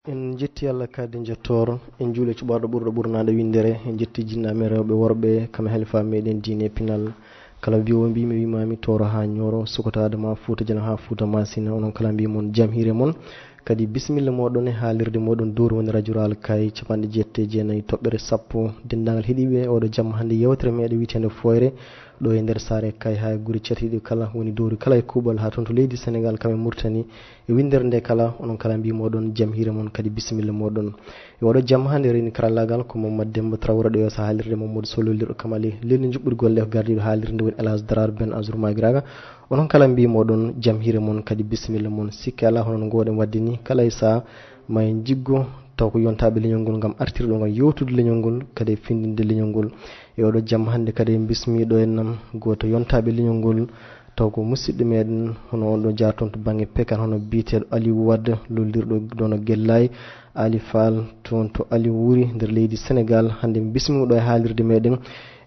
en jetti Allah kadi jettor en juule cuɓarɗo ɓurɗo ɓurnade windere en jetti jinnaɓe rewɓe worɓe kam halifa meɗen diine pinal kala mbiwo mbimi wimami toro ha ñoro sukotade ma Fouta Jalon ha Fouta Masina onon kala mbimon jaam hiire mon kadi bisimilla moɗon e haalirde moɗon dowr woni radio rural kay capanɗe jeette jeenayyi toɓɓere sappo dendagal heeɗiɓe oɗo jamma hannde yewtere meɗen witende foyre ɗo e nder saare kay ha guuri cetiɗi kala woni dowri kala e kuuɓal ha toon to leydi Sénégal kam e Mauritanie e windere nde kala onon kala mbimoɗon jaam hiire mon kadi bisimilla moɗon e oɗo jamma hannde reni karallagal ko Mamadou Demba Traoré ɗo yosa haalirde Mamadou Sololirɗo Kamali lelni juɓɓudi golle ko gardiɗo haalirde woni Elhadji Drar Ben Azour Maguiraga onon kala mbimoɗon jaam hiire mon kadi bisimilla mon sikki ala hono goɗen wadde ni kala e saaha ma en jiggo taw ko yontaɓe leñol ngol gam artirɗo gam yewtude leñol ngol kadi findinde leñol ngol e oɗo jamma hannde kadi en bismiɗo en nam goto yontaɓe leñol ngol taw ko musidɗo meɗen hono on ɗo jarton to banggue pekan hono biteɗo Aliou Wade lollirɗo ɗono Guellay Ali Fall toon to Aliou Wuri nder leydi Sénégal hannde bismiɗo e haalirde meɗen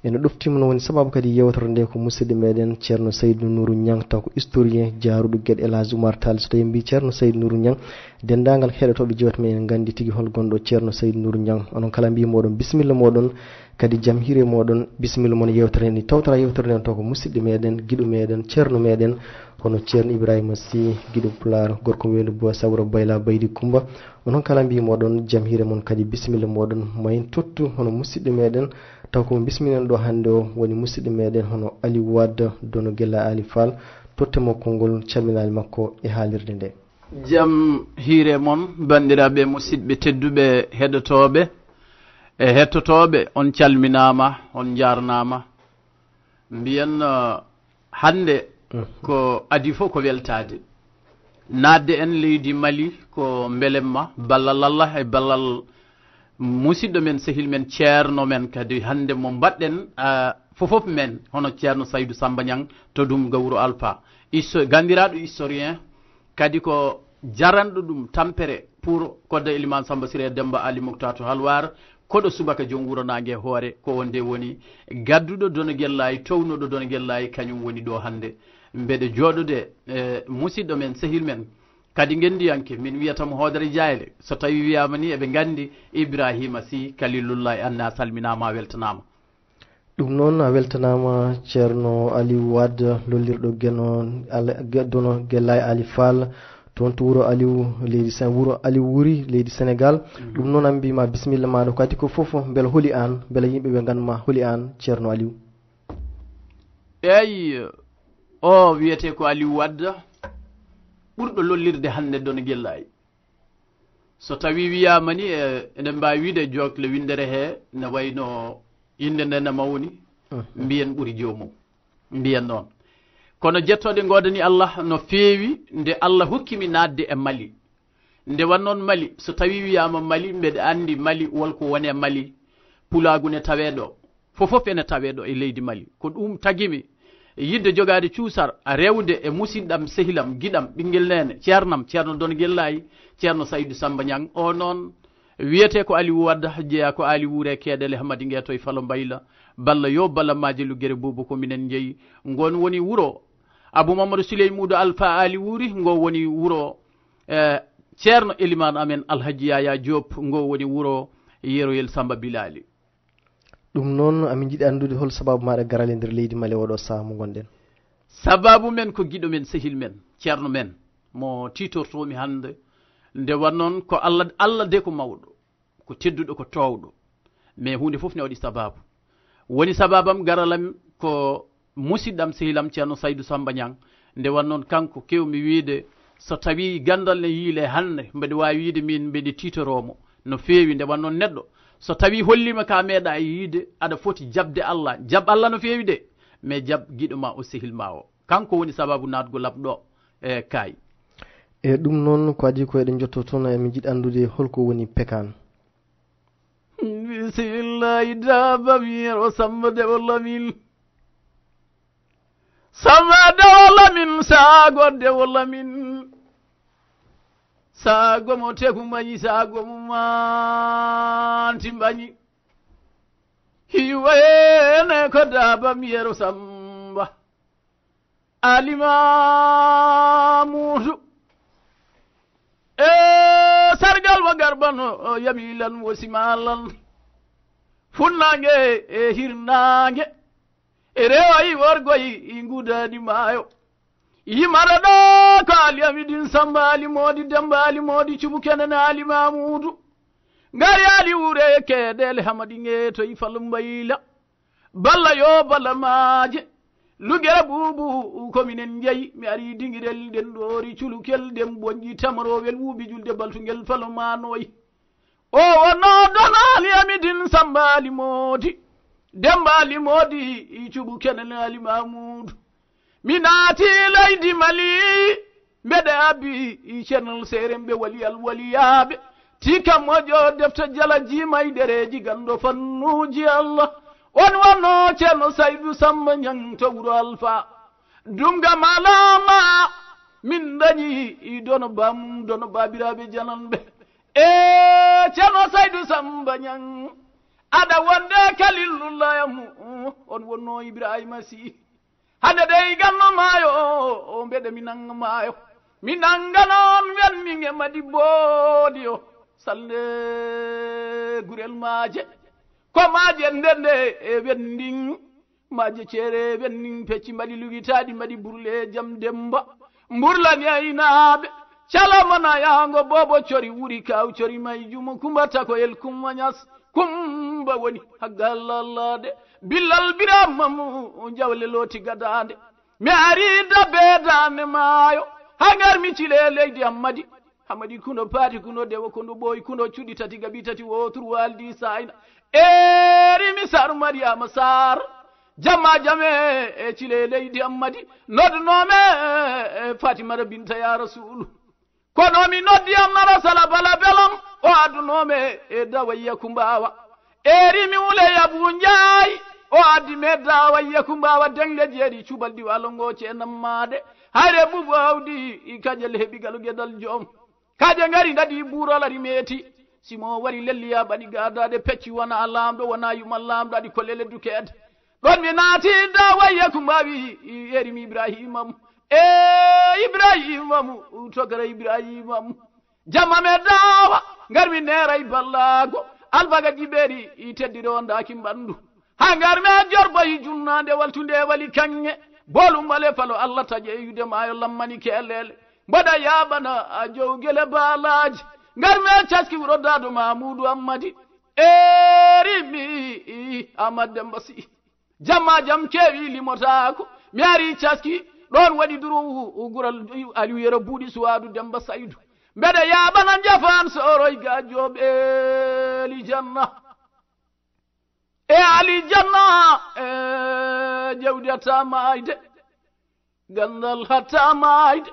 ene ɗoftima no woni sababu kadi yewtere nde ko musidɗo meɗen ceerno Saydou Nourou Niang taw ko historien jaaruɗo gueɗe Elhadji Oumar Tall so tawi mbi ceerno Saydou Nourou Niang dendagal heɗotoɓe jewte men en gandi tigui hol gonɗo ceerno Saydou Nourou Niang onon kala mbi moɗon bisimilla moɗon kadi jaam hiire moɗon bisimilla mon yewtere ni tawtara yewtere nde taw ko musidɗo meɗen guiɗo meɗen ceerno meɗen hono ceerno Ibrahima Sy guiɗo Pulaar gorko weelu Bo Sawro Bayla Baydi Kumba onon kala mbi moɗon jaam hiire mon kadi bisimilla moɗon mayen tottu hono musidɗo meɗen taw ko bisminen ɗo hannde o woni musidɗo meɗen hono Aliou Wade dono Guella Ali Fall tottemo konngol calminali makko e haalirde nde jaam hiire mon bandiraɓe musidɓe tedduɓe heɗotoɓe e hettotoɓe on calminama on jarnama mbiyen hande ko adi fof ko weltade nadde en leydi Mali ko belemma ballal Allah e ballal musidɗo men sehil men ceerno men kadi hande mo mbaɗɗen fofof men hono ceerno Saydou Samba Niang to ɗum gawru Alpha gandiraɗo historien kadi ko jaranɗo ɗum tampere pour kodde Elimane Samba Siré Demba Ali Moukhtar to Halwar koɗo subaka joom wuro nangue hoore ko wonde woni gadduɗo dono Guellayi townuɗo dono Guellayi kañum woni ɗo hande mbeɗe jooɗude musidɗo men sehil men kadi gendiyanke min wiyatamo hoodere jayle so tawi wiyama ni eɓe gandi Ibrahima Sy Kalilullahi anna salminama a weltanama ɗum noon a weltanama ceerno Aliou Wade lollirɗo dono Guellay Ali Fall toon to wuuro Aliou leydi wuuro Aliou Wuri leydi Sénégal ɗum noon an mbima bisimilla maɗa kadi ko foof beele hooli an beele yimɓeɓe ganduma hooli an ceerno Aliou eyi o wiyete ko Aliou Wade ɓurɗo lollirde hande dono Guellayi so tawi wiyama ni eɗen mbawi wiide jokle windere he ne wayno inde nde ne mawni mbiyen ɓuuri jomum mbiyen noon kono jettoɗe godani Allah no feewi nde Allah hokkimi nadde e Mali nde wannoon Mali so tawi wiyama Mali mbeɗa andi Mali wolko wone Mali pulagu ne taweɗo fofof ene taweɗo e leydi Mali ko ɗum tagimi yidde jogade cuusar rewde e musidɗam sehilam guiɗam ɓinguel nene ceernam ceerno dono Guellayi ceerno Saydou Samba Niang o noon wiyete ko Aliou Wade jeeya ko Ali Woure keeɗele Hamadi Ngueto e Falo Mbayla balla yo balla Madilu Guere Boubou ko minen jeeyi ngon woni wuro Abou Mamadou Souley Moudou Alpha Ali Wouri ngo woni wuro ceerno Elimane amen Alhaji Yaya Diop ngo woni wuro Yeroyel Samba Bilali ɗum noon amin jiiɗi andude hol sababu maɗa garale nder leydi Mali oɗo saaha mo gonɗen sababu men ko guiɗo men sehil men ceerno men mo titortomi hande nde wannoon ko Allah de ko mawɗo ko tedduɗo ko towɗo mais hunde foof ne waɗi sababu woni sababam garalam ko musidɗam sehilam ceerno Saydou Samba Niang nde wannoon kanko kewmi wiide so tawi gandal ne yiile hande mbeɗa wawi wiide min mbeɗe titoromo no feewi nde wannoon neɗɗo so tawi hollima ka meeɗa yiide aɗa foti jabde Allah jab Allah no feewi de mais jab guiɗo ma o sehil ma o kanko woni sababu natgo labɗo e kayi e ɗum noon ko adi ko eɗen jotto toon emin jiiɗi andude holko woni pekan bisimillahi dabamiro Samba Dewo Lamin Samba Dewo Lamin sago Dewo Lamin sago mo teku mbañi sago mo manti mbañi hiwene ko dabam yero Samba Alimamudu sargal wa garba lan yamilan wasimalan funnange hirnange rewayi worgoyi ngudani mayo yimaraɗo ko aliyamidin sambali modi dembali modi cubu kenene ali mamudu ngari ali wure kedele hamadi ngeto ifal mbayla balla yo balla maje lugere bubu kominen jeyi mi ari dingirel den ɗori culukel dem bonji tamarowel wuubi julde baltugel falomanoyi o wonno dona aliyamidin sambali modi dembali modi cubu kenene ali mamudu mi naati leydi mali mbeɗe abbi ceernal seeremɓe waliyal waliyaɓe tika moƴo defta jala jimay ɗereji gando fannuji allah on wonno ceerno saydou samba ñang to wuro alpha dumga malama min dañi dono bam dono babiraɓe jananɓe ceerno saydou samba ñang aɗa wonde kalillullayamu on wonno ibrahima sy hande dey ganno maayo mbeɗe mi nanga maayo mi nanga noon wen mi ngemadi boodi o salde gurel maaje ko maaje ndende wendin maaje ceere wendin pecci mbaɗi lugitaɗi mbaɗi burle jam demba mburlani aynaaɓe calamana yahango bobo cori wuri kaw cori may jumo kumbata ko el kummañas kumba woni haggallallade billal biramamu jawle looti gadande mi ari dabedane maayo hangar mi cile leydi hamadi kuno paati kuno dewo kuno ɓooyi kuno cuɗi tati gaɓi tati wotour waldi sayna eri mi sar mariama sar jamma jame cile leydi hammadi nodnome fatimata binta ya rasulu kono mi noddi amnara sala bala belam o adunome dawayya kumbawa eri mi wule yabu njaay o addi medda wayya kumbawa dengle jeeɗi cubalɗi walongo cenammade hayre bubu awdi kaƴel heɓigal gueɗal joom kaƴe ngari dadi buurolari meeti simo wari lelliya ɓaɗi gadade pecci wona lamɗo wona yumal lamɗo aɗi kollele dukede ɗon mi naati da wayya kumbawi erimi ibrahimam ibrahimam togara ibrahimam jamma me dawa garmi neray ballago albaga jiɓeeri teddire on daki mbandu ha ngar me jorboyi junnande waltunde wali kanŋe bolumbale falo allah taƴe yude mayo lammani kelele mbaɗa yaɓana a jowgele baalaji ngar me caski wuro dado mamoudou ammadi erimi amad demba sy jamma jam kewi limotako mi ari caski ɗon waɗi duro gural aliou yero buuɗi suwadu demba saydou mbeɗa yaɓana jafan soroy gajoɓe alijanna alijanna jawdi hatta mayde gandal hatta mayde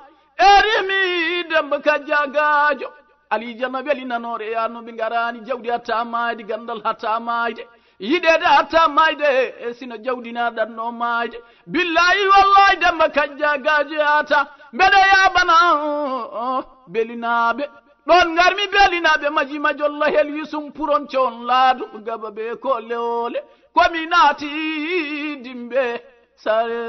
erimi demba kajjagajo alijanna welinanore yannoɓe garani jawdi hatta mayde gandal hatta mayde yiɗede hatta mayde sino jawdina ɗanno mayde billahi wallahi demba kajjagajo yata mbeɗa yaɓana belinaɓe ɗon garmi belinaɓe majima jolla hel yusum puron con laadu gaba ɓe ko lewole komi naati dimɓe sare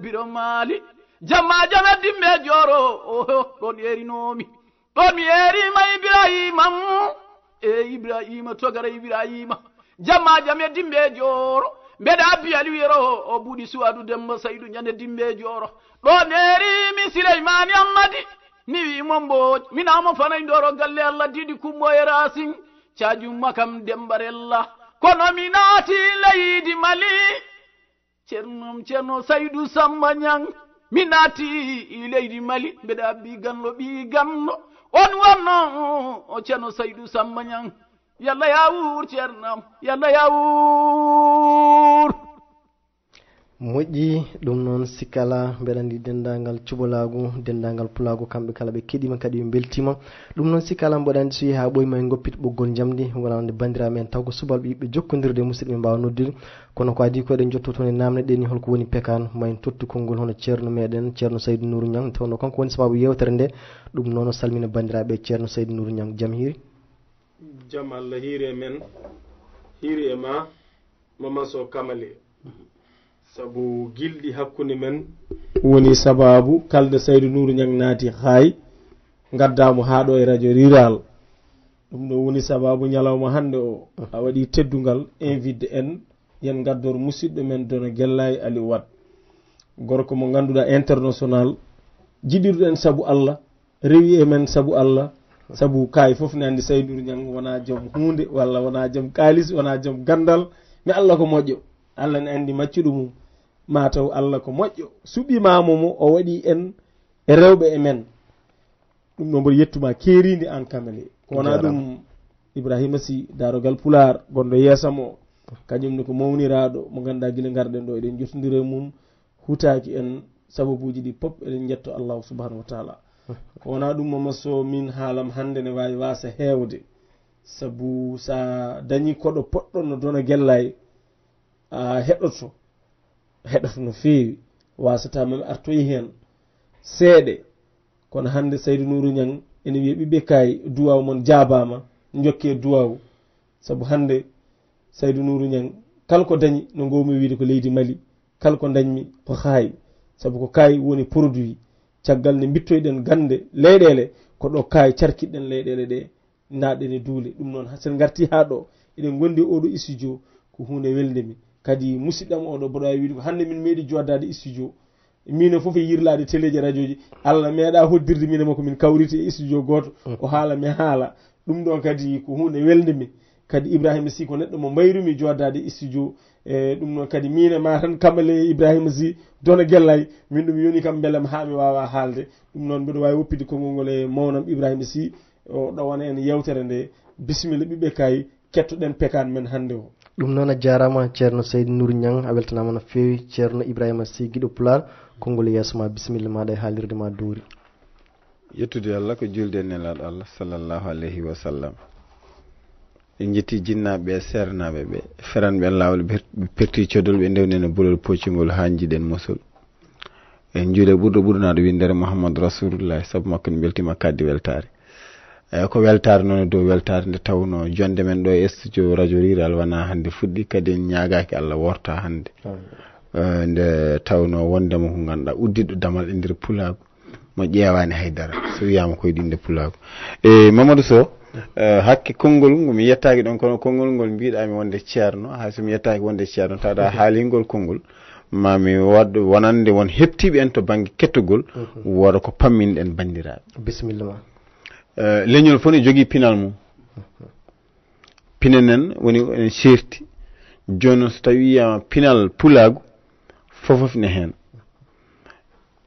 biro maali jamma jame dimɓe joro ɗon erinomi ɗon mi erima ibrahimam ibrahima togara ibrahima jamma jame dimɓe joro mbeɗa abbi aliou yero o buuɗi suwadu demba saydou ñande dimɓe joro ɗon erimi sileymani ammadi ni wimo mbooj minamo fanay ndoro galle allah diɗi kumboye rasin cajumma kam dembarella kono mi naati leydi mali ceerno saydou samba ñang mi naati leydi mali mbeɗa abbi ganlo ɓi ganlo on wonno o ceerno saydou samba ñang yalla yawur ceernam yalla yawur moƴƴi ɗum noon sikkala mbeɗa andi dendagal cuɓolagu dendagal pulagu kamɓe kala ɓe keɗima kadi ɓe beltima ɗum noon sikkala mboɗa andi so yeehi ha ɓoyma e goppit ɓoggol jamdi wonande bandiraɓe en taw ko subalɓe yiɓe jokkodirde musidɓe mbawa noddude kono ko adi ko eɗen jotto toon e namde ɗeni holko woni pekan mayen tottu konngol hono ceerno meɗen ceerno saydou nourou niang tawno kanko woni sababu yewtere nde ɗum noon salmina bandiraɓe ceerno saydou nourou niang jaam hiiri jaam allah hiiri e men hiiri e ma mamaso kamale sabu gilɗi hakkunde men woni sababu kalde saydou nourou niang naati haay gaddamo ha ɗo e radio rural ɗum ɗo woni sababu ñalawma hande o a waɗi teddugal invite en yen gaddor musidɗo men Dono Guellay Aliou Wade gorko mo ganduɗa international jiɗirɗen saabu Allah rewi e men saabu Allah saabu kayi foof ne andi Saydou Niang wona joom hunde walla wona joom kalis wona joom gandal mi Allah ko moƴƴo Allah ne andi maccuɗo mum mataw Allah ko moƴƴo suɓimamo mo o waɗi en e rewɓe e men ɗum ɗo mboɗo yettuma keride an kamale ko wona ɗum Ibrahima Sy darogal Pular gonɗo yeesamo kañumne ko mawniraɗo mo ganduɗa guila garɗen ɗo eɗen jottodiri mum hutaki en sababuji ɗi pop eɗen jetto Allah subhanahu wa taala ko wona ɗum mama so min haalam hande ne wawi wasa hewde sabu sa dañi koɗo poɗɗo no Dono Guellay a heɗoto no fewi wasata mami artoyi hen seeɗe kono hande Saydou Nourou Niang ene wiya ɓiɓɓe kayi duwaw mon jabama jokke duwaw sabu hande Saydou Nourou Niang kala ko dañi no gowmi wiide ko leydi Mali kala ko dañmi ko haayi sabu ko kayi woni produit caggal nde bittoyɗen gande leyɗele ko ɗo kayi carkiɗɗen leyɗele ɗe naɗen e duule ɗum noon sen garti ha ɗo eɗen gondi oɗo studio ko hunde weldemi kadi musidɗam oɗo mboɗo wawi wiide ko hande min meeɗi joddade studio mino foof e yirlade téléji radio ji Allah meeɗa hoddirde min makko min kawriti e studio goto o haala mi haala ɗum ɗon kadi ko hunde weldemi kadi Ibrahima Sy ko neɗɗo mo mbayrumi joddade studio e ɗum noon kadi min e ma tan kamale Ibrahima Sy Dono Guellay min ɗum yoni kam beelem ha mi wawa haalde ɗum noon mbiɗo wawi woppide konngol ngol e mawnam Ibrahima Sy o ɗawana en yewtere nde bisimilla ɓiɓɓe kayi kettoɗen pekan men hande o ɗum noon a jarama ceerno Saydou Nourou Niang a weltanama no fewi ceerno Ibrahima Sy guiɗo Pular konngol yeeso ma bisimilla maɗa e haalirde ma duuri yettude Allah ko julde e nelaɗo Allah sallllahu alayhi wa sallam en jetti jinnaɓe e sernaɓe ɓe feranɓe lawol ɓe perti codol ɓe ndewnene bolol poccugol ha jiiɗen mosol en juuɗe ɓurɗo ɓurnaɗo windere Mouhamadou Rasulullah saabu makko ne beltima kaddi weltare eyyi ko weltare noon dow weltare nde tawno jonde men ɗo e studio radio rural wona hande fuɗɗi kadi en ñagaki Allah worta hande nde tawno wondema ko ganduɗa uddiɗo damal e nder pulago mo ƴewani haydara so wiyama koye ɗinde pulago e Mamadou Sow hakke konngol mi yettaki ɗon kono konngol ngol mbiɗami wonde ceerno hay somi yettaki wonde ceerno tawɗa haalingol konngol mami wadɗo wonande won heptiɓe en to banggue kettogol woda ko pamminɗen bandiraɓe bisimilla ma leñol fof ne jogui pinal mum pinanen woni en serti joni so tawi wiyama pinal pulago fofof ne hen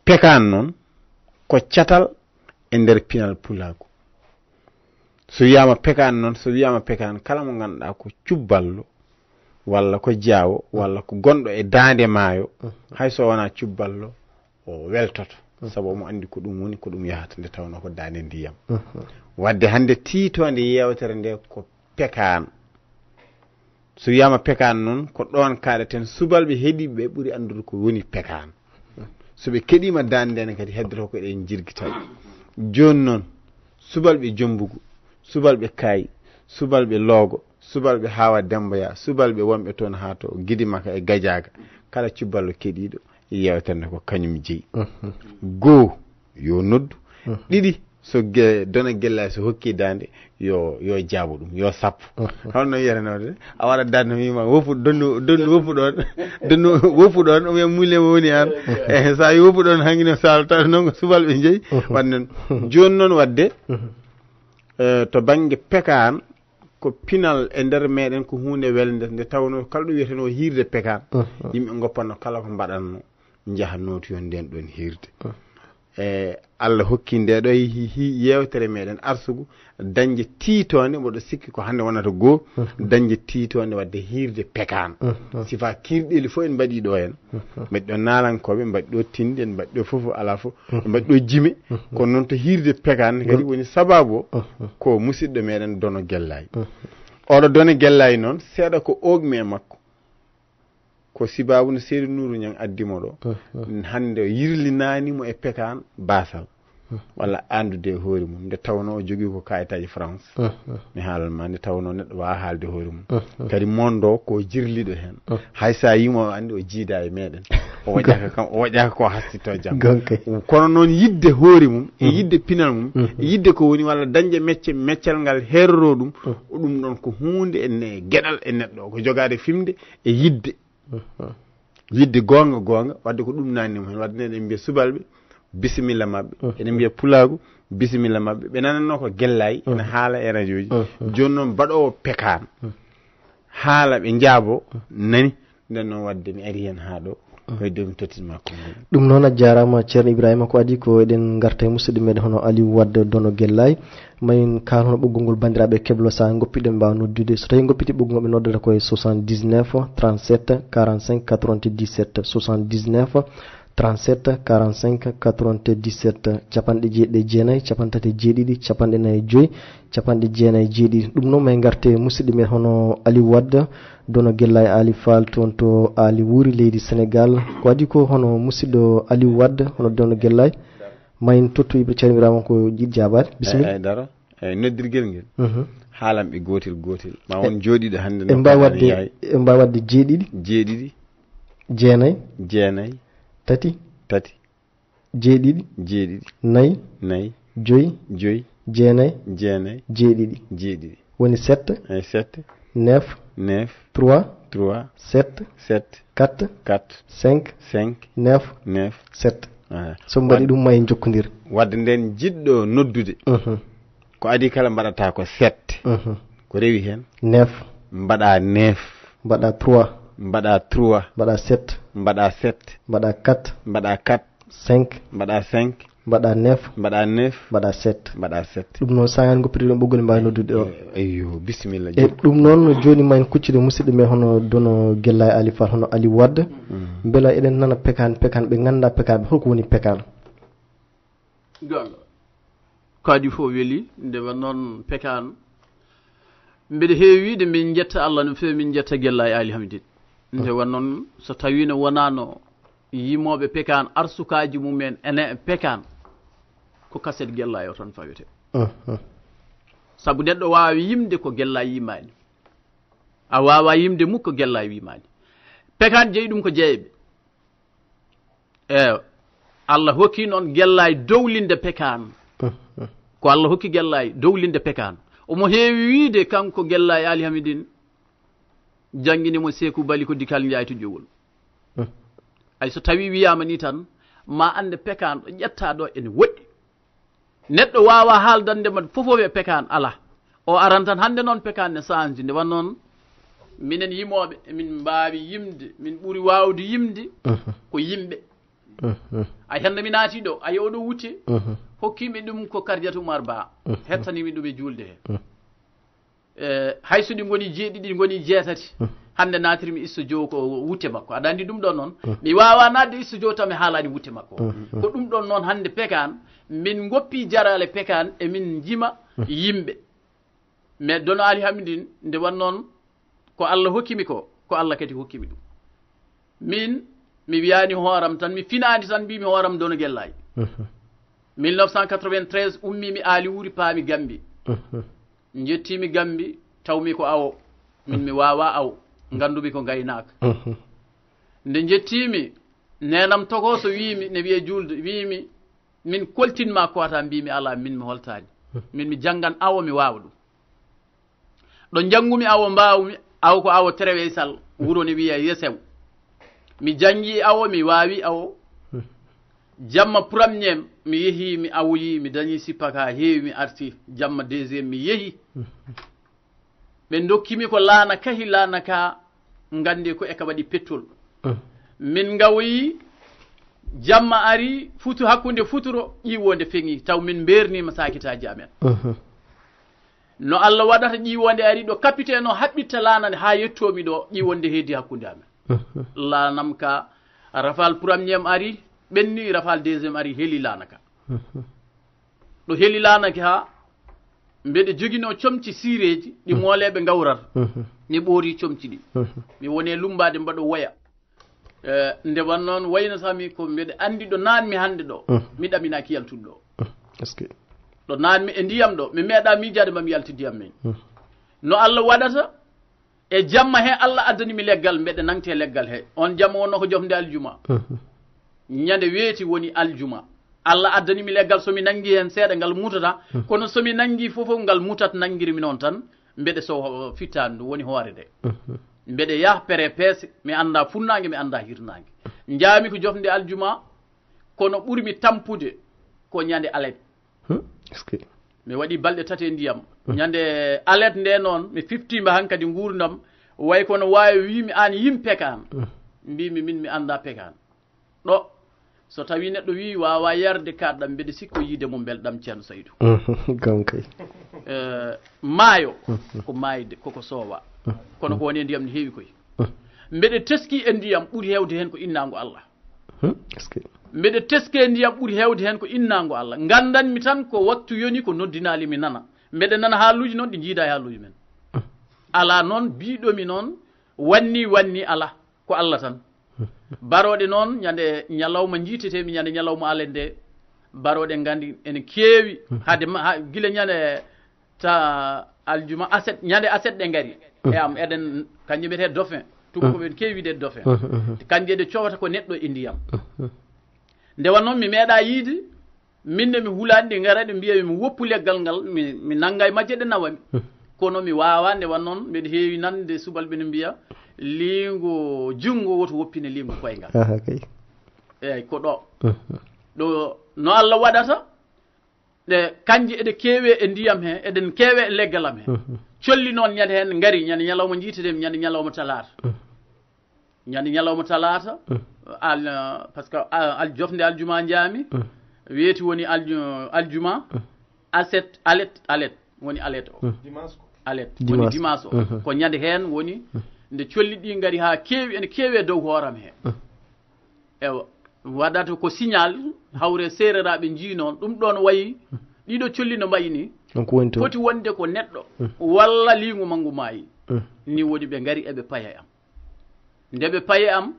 pekan noon ko catal e nder pinal pulago so wiyama pekan noon so wiyama pekan kala mo ganduɗa ko cubballo walla ko jaawo walla ko gonɗo e daande maayo hay so wona cubballo o weltoto sabu omo andi ko ɗum woni ko ɗum yahata nde tawno ko daande ndiyam wadde hande tiitode yewtere nde ko pekan so wiyama pekan noon ko ɗon kaɗeten subalɓe heeɗiɓe ɓe ɓuuri andude ko woni pekan so ɓe keɗima daande ndene kadi heddoto ko eɗen jirguitaɓe joni noon subalɓe jombugu subalɓe kaayi subalɓe loogo subalɓe hawa demboya subalɓe wonɓe toon ha to guidimaka e gadiaga kala cubballo keɗiɗo yewtere nde ko kañum jeeyi goo yo noddu ɗiɗi so Dono Guellay so hokki dande yo jaabo ɗum yo sappo holno yiyatanode a waɗa dande wima wofu donnu wofu ɗon donnu wofu ɗon o wiya mulle woni an e sa wofu ɗon hanguino salta noon ko subalɓe jeeyi wadde joni noon wadde to banggue pekan ko pinal e nder meɗen ko hunde welde nde tawno kala ɗo wiyeteno hirde pekan yimɓe goppanno kala ko mbaɗanno jaaha notoyo nden ɗon hirde Allah hokki nde ɗo yewtere meɗen arsugu dañde tiitone mboɗo sikki ko hande wonata goo dañde tiitone wadde hirde pekan sifa kirɗeli fof en mbaɗi ɗo hen mbaɗi ɗo nalankoɓe mbaɗi ɗo tinde en mbaɗi ɗo foof ala fof mbaɗi ɗo jime kono noon to hirde pekan kadi woni sababu o ko musidɗo meɗen Dono Guellay oɗo Dono Guellay noon seeɗa ko ogmi e makko ko sibabu no Saydou Nourou Niang addimo ɗo hande yirlinanimo e pekan basal walla andude e hoore mum nde tawno o jogii ko kayitaji France mi haalanma nde tawno neɗɗo wawa haalde hoore mum kadi monde o ko jirliɗo hen hay sa yimo andi o jiida e meɗen o waƴaka ko hastito jam kono noon yidde hoore mum e yidde pinal mum e yidde ko woni walla dañde meccal ngal herro ɗum ɗum ɗon ko hunde ene gueɗal e neɗɗo ko jogade fimde e yidde gonga wadde ko ɗum nannimo hen wadde eɗen mbiya subalɓe bisimilla mabɓe eɗen mbiya pulagu bisimilla mabɓe ɓe nananno ko guellayi ene haala e radio ji joni noon mbaɗowo pekan haala ɓe jaabo nani nden noon wadde mi ari hen ha ɗo koye dow mi tottinma konngol ɗum noon a jarama ceerno ibrahima ko adi ko eɗen garta e musidɗo meɗen hono aliou wadde dono guellay mayin kal hono ɓoggol ngol bandiraɓe keblo sa goppiɗen mbawa noddude so tawi goppiti ɓoggol ɓe noddata koye 79 37 45 97 79 37 45 97 capanɗe jeeɗiɗi e jeenayyi capantati e jeeɗiɗi capanɗe nayyi e joyyi capanɗe jeenayyi e jeeɗiɗi ɗum noon may garte musidɗo men hono aliou wadde dono guella e ali fall toon to ali wuuri leydi sénégal ko adi ko hono musidɗo aliou wadde hono dono guella mayin tottu iɓe ceerno ibrahima ko jiɗ jabade bisimilla ay daro ay noddirguel ngel haalamɓe gotel ma won jooɗiɗo hannde en mbawi wadde jeeɗiɗi jeenayyi tati jeeɗiɗi nayyi joyyi jeenayyi jeeɗiɗi woni 7 9 3 7 4 5 9 7 so mbaɗi ɗum ma en jokkodir wadde nden jiɗɗo noddude ko adi kala mbaɗata ko 7 ko rewi hen 9 mbaɗa 9 mbaɗa 3 mbaɗa 3 mbaɗa 7 mbaɗa 7 mbaɗa 4 mbaɗa 4 5 mbaɗa 5 mbaɗa 9 mbaɗa 9 mbaɗa 7 mbaɗa 7 ɗum noon sa yan goppiti ɗon ɓoggol mbawi noddude o eyyo bisimilla e ɗum noon joni ma en kuccude musidɗo men hono dono guella e ali fall hono aliou wadde beela eɗen nana pekan ɓe ganda pekan holko woni pekan gonga kaadi fof weeli ndewa noon pekan mbeɗa heewi wiide min jetta allah no fewi min jetta guella e ali hamidine ndewa noon so tawino wonano yimoɓe pekan arsukaji mumen ene pekan ko kaset guella o tan fawete saabu neɗɗo wawa yimde ko guella yimani a wawa yimde mukko guella wimani pekan jeeyi ɗum ko jeeyeɓe Allah hokki noon guella e dowlinde pekan ko Allah hokki guella e dowlinde pekan omo heewi wiide kanko guella e ali hamidine jangguinimo sekou bali ko dikal njaay to jowol ay so tawi wiyama ni tan ma ande pekan ɗo ƴetta ɗo ene woɗɗi neɗɗo wawa haaldandema fofof e pekan ala o aran tan hande noon pekan ne sanji nde wan noon minen yimoɓe min mbawi yimde min ɓuuri wawde yimde ko yimɓe ay hande mi naati ɗo ay oɗo wutte hokkimi ɗum ko Kardiatou Oumar Ba hettanimi ɗum e julde he hayso ɗi goni jeeɗiɗi ɗi goni jeetati hande natirimi studio ko wutte makko aɗa andi ɗum ɗon noon mi wawa nadde studio tan mi haalani wutte makko ko ɗum ɗon noon hande pekan min goppi jarale pekan e min jima yimɓe mais dono ali hamidine nde wan noon ko Allah hokkimi ko Allah kadi hokkimi ɗum min mi wiyani hooram tan mi finani tan mbimi hooram dono guellayi 1993 ummimi aali wuuri paami Gambi jettimi Gambi tawmi ko awo min mi wawa aw gandumi ko gaynaka nde jettimi nenam togoso wimi ne wiye julde wimi min koltinma kota mbimi ala min mi holtani min mi janggan awo mi wawa ɗum ɗo jangumi awo mbawmi awo ko awo Treweysal wuro ne wiye Yesew mi jangi awo mi wawi awo jamma premier mi yeehi mi awoyi mi dañi sippaka heewi mi arti jamma deuxiéme mi yeehi ɓe dokkimi ko laana kahi laana ka gandi ko eka waɗi petrol min gawoyi jamma ari futu hakkude futuro ƴiwonde feŋi taw min bernima sakitaji amen no Allah waɗata ƴiwonde ari ɗo capitaine o haɓɓitta laana ha yettomi ɗo ƴiwonde heedi hakkude amen laanam ka rafal premier ari ɓenni rafal deuxiéme ari heeli laana ka ɗo heeli laana ki ha mbeɗe joguino comci sireji ɗi mooleɓe gawrata mi ɓoori comci ɗi mi woni lumbade mbaɗo woya nde wan noon waynatami ko mbeɗe andi ɗo nanmi hande ɗo mi ɗaminaki yaltude ɗo est-ce que ɗo nanmi e ndiyam ɗo mi meeɗa miijade mami yalti ndiyam men no Allah waɗata e jamma he Allah addani mi leggal mbeɗe nangte leggal he on jamma wonno ko jofde aljuma ñande weeti woni aljuma Allah addani mi leggal somi nangi hen seeɗa ngal mutata kono somi nangi fofof ngal mutat nangirimi noon tan mbeɗe so fittani ɗum woni hoore de mbeɗe yaha pere peese mi anda funnangue mi anda hirnangue jaami ko jofde aljuma kono ɓuurimi tampude ko ñande alet est-ce que mi waɗi balɗe tati e ndiyam ñande alet nde noon mi fiftima hankkadi gurdam way kono wawi wimi an yim pekan mbimi min mi anda pekan ɗo so tawi neɗɗo wi wawa yarde kaɗɗam mbeɗe sikko yiide mo belɗam ceerno Saydou gam kay maayo ko maayde koko soowa kono ko woni e ndiyam ne heewi koy mbeɗe teski e ndiyam ɓuuri hewde hen ko innago Allah est-ce que mbeɗe teske e ndiyam ɓuuri hewde hen ko innago Allah gandanmi tan ko waktu yoni ko noddinali mi nana mbeɗe nana haaluji noon ɗi jiida e haaluji men ala noon biɗomi noon wanni ala ko Allah tan baroɗe noon ñande ñalawma jiitetemi ñande ñalawma ale nde baroɗe gandi ene keewi hade guila ñande ta aljuma aset ñande aset ɗe gari e am eɗen kanƴe mbiyete dauphin tubakoɓe ɓen keewi de dauphin kanƴe ɗe cowata ko neɗɗo e ndiyam nde wannoon mi meeɗa yiide minne mi hulani ɗi gara ɗe mbiya mi woppu leggal ngal mi nangga e majje ɗe nawami kono mi wawa nde wannoon mbeɗa heewi nande subalɓe ne mbiya liingo jungo woto woppine liingo koyngal eyyi ko ɗo no Allah waɗata ɗe kanƴe eɗe keewe e ndiyam he eɗen keewe e leggalam he colli noon ñande hen gaari ñande ñalawma jiitedemi ñande ñalawma talata ñande ñalawma talata par ce que jofde aljuma jaami weeti woni aljuma alet woni alet o alet woni dimanche o ko ñande hen woni nde colli ɗi gari ha keewi ene keewi e dow hooram he ewa waɗata ko signal hawre sereraɓe jii noon ɗum ɗon wayi ɗiɗo colli no mbayi ni foti wonde ko neɗɗo walla liingu manngu maayi ni woni ɓe gari eɓe paye am nde ɓe paye am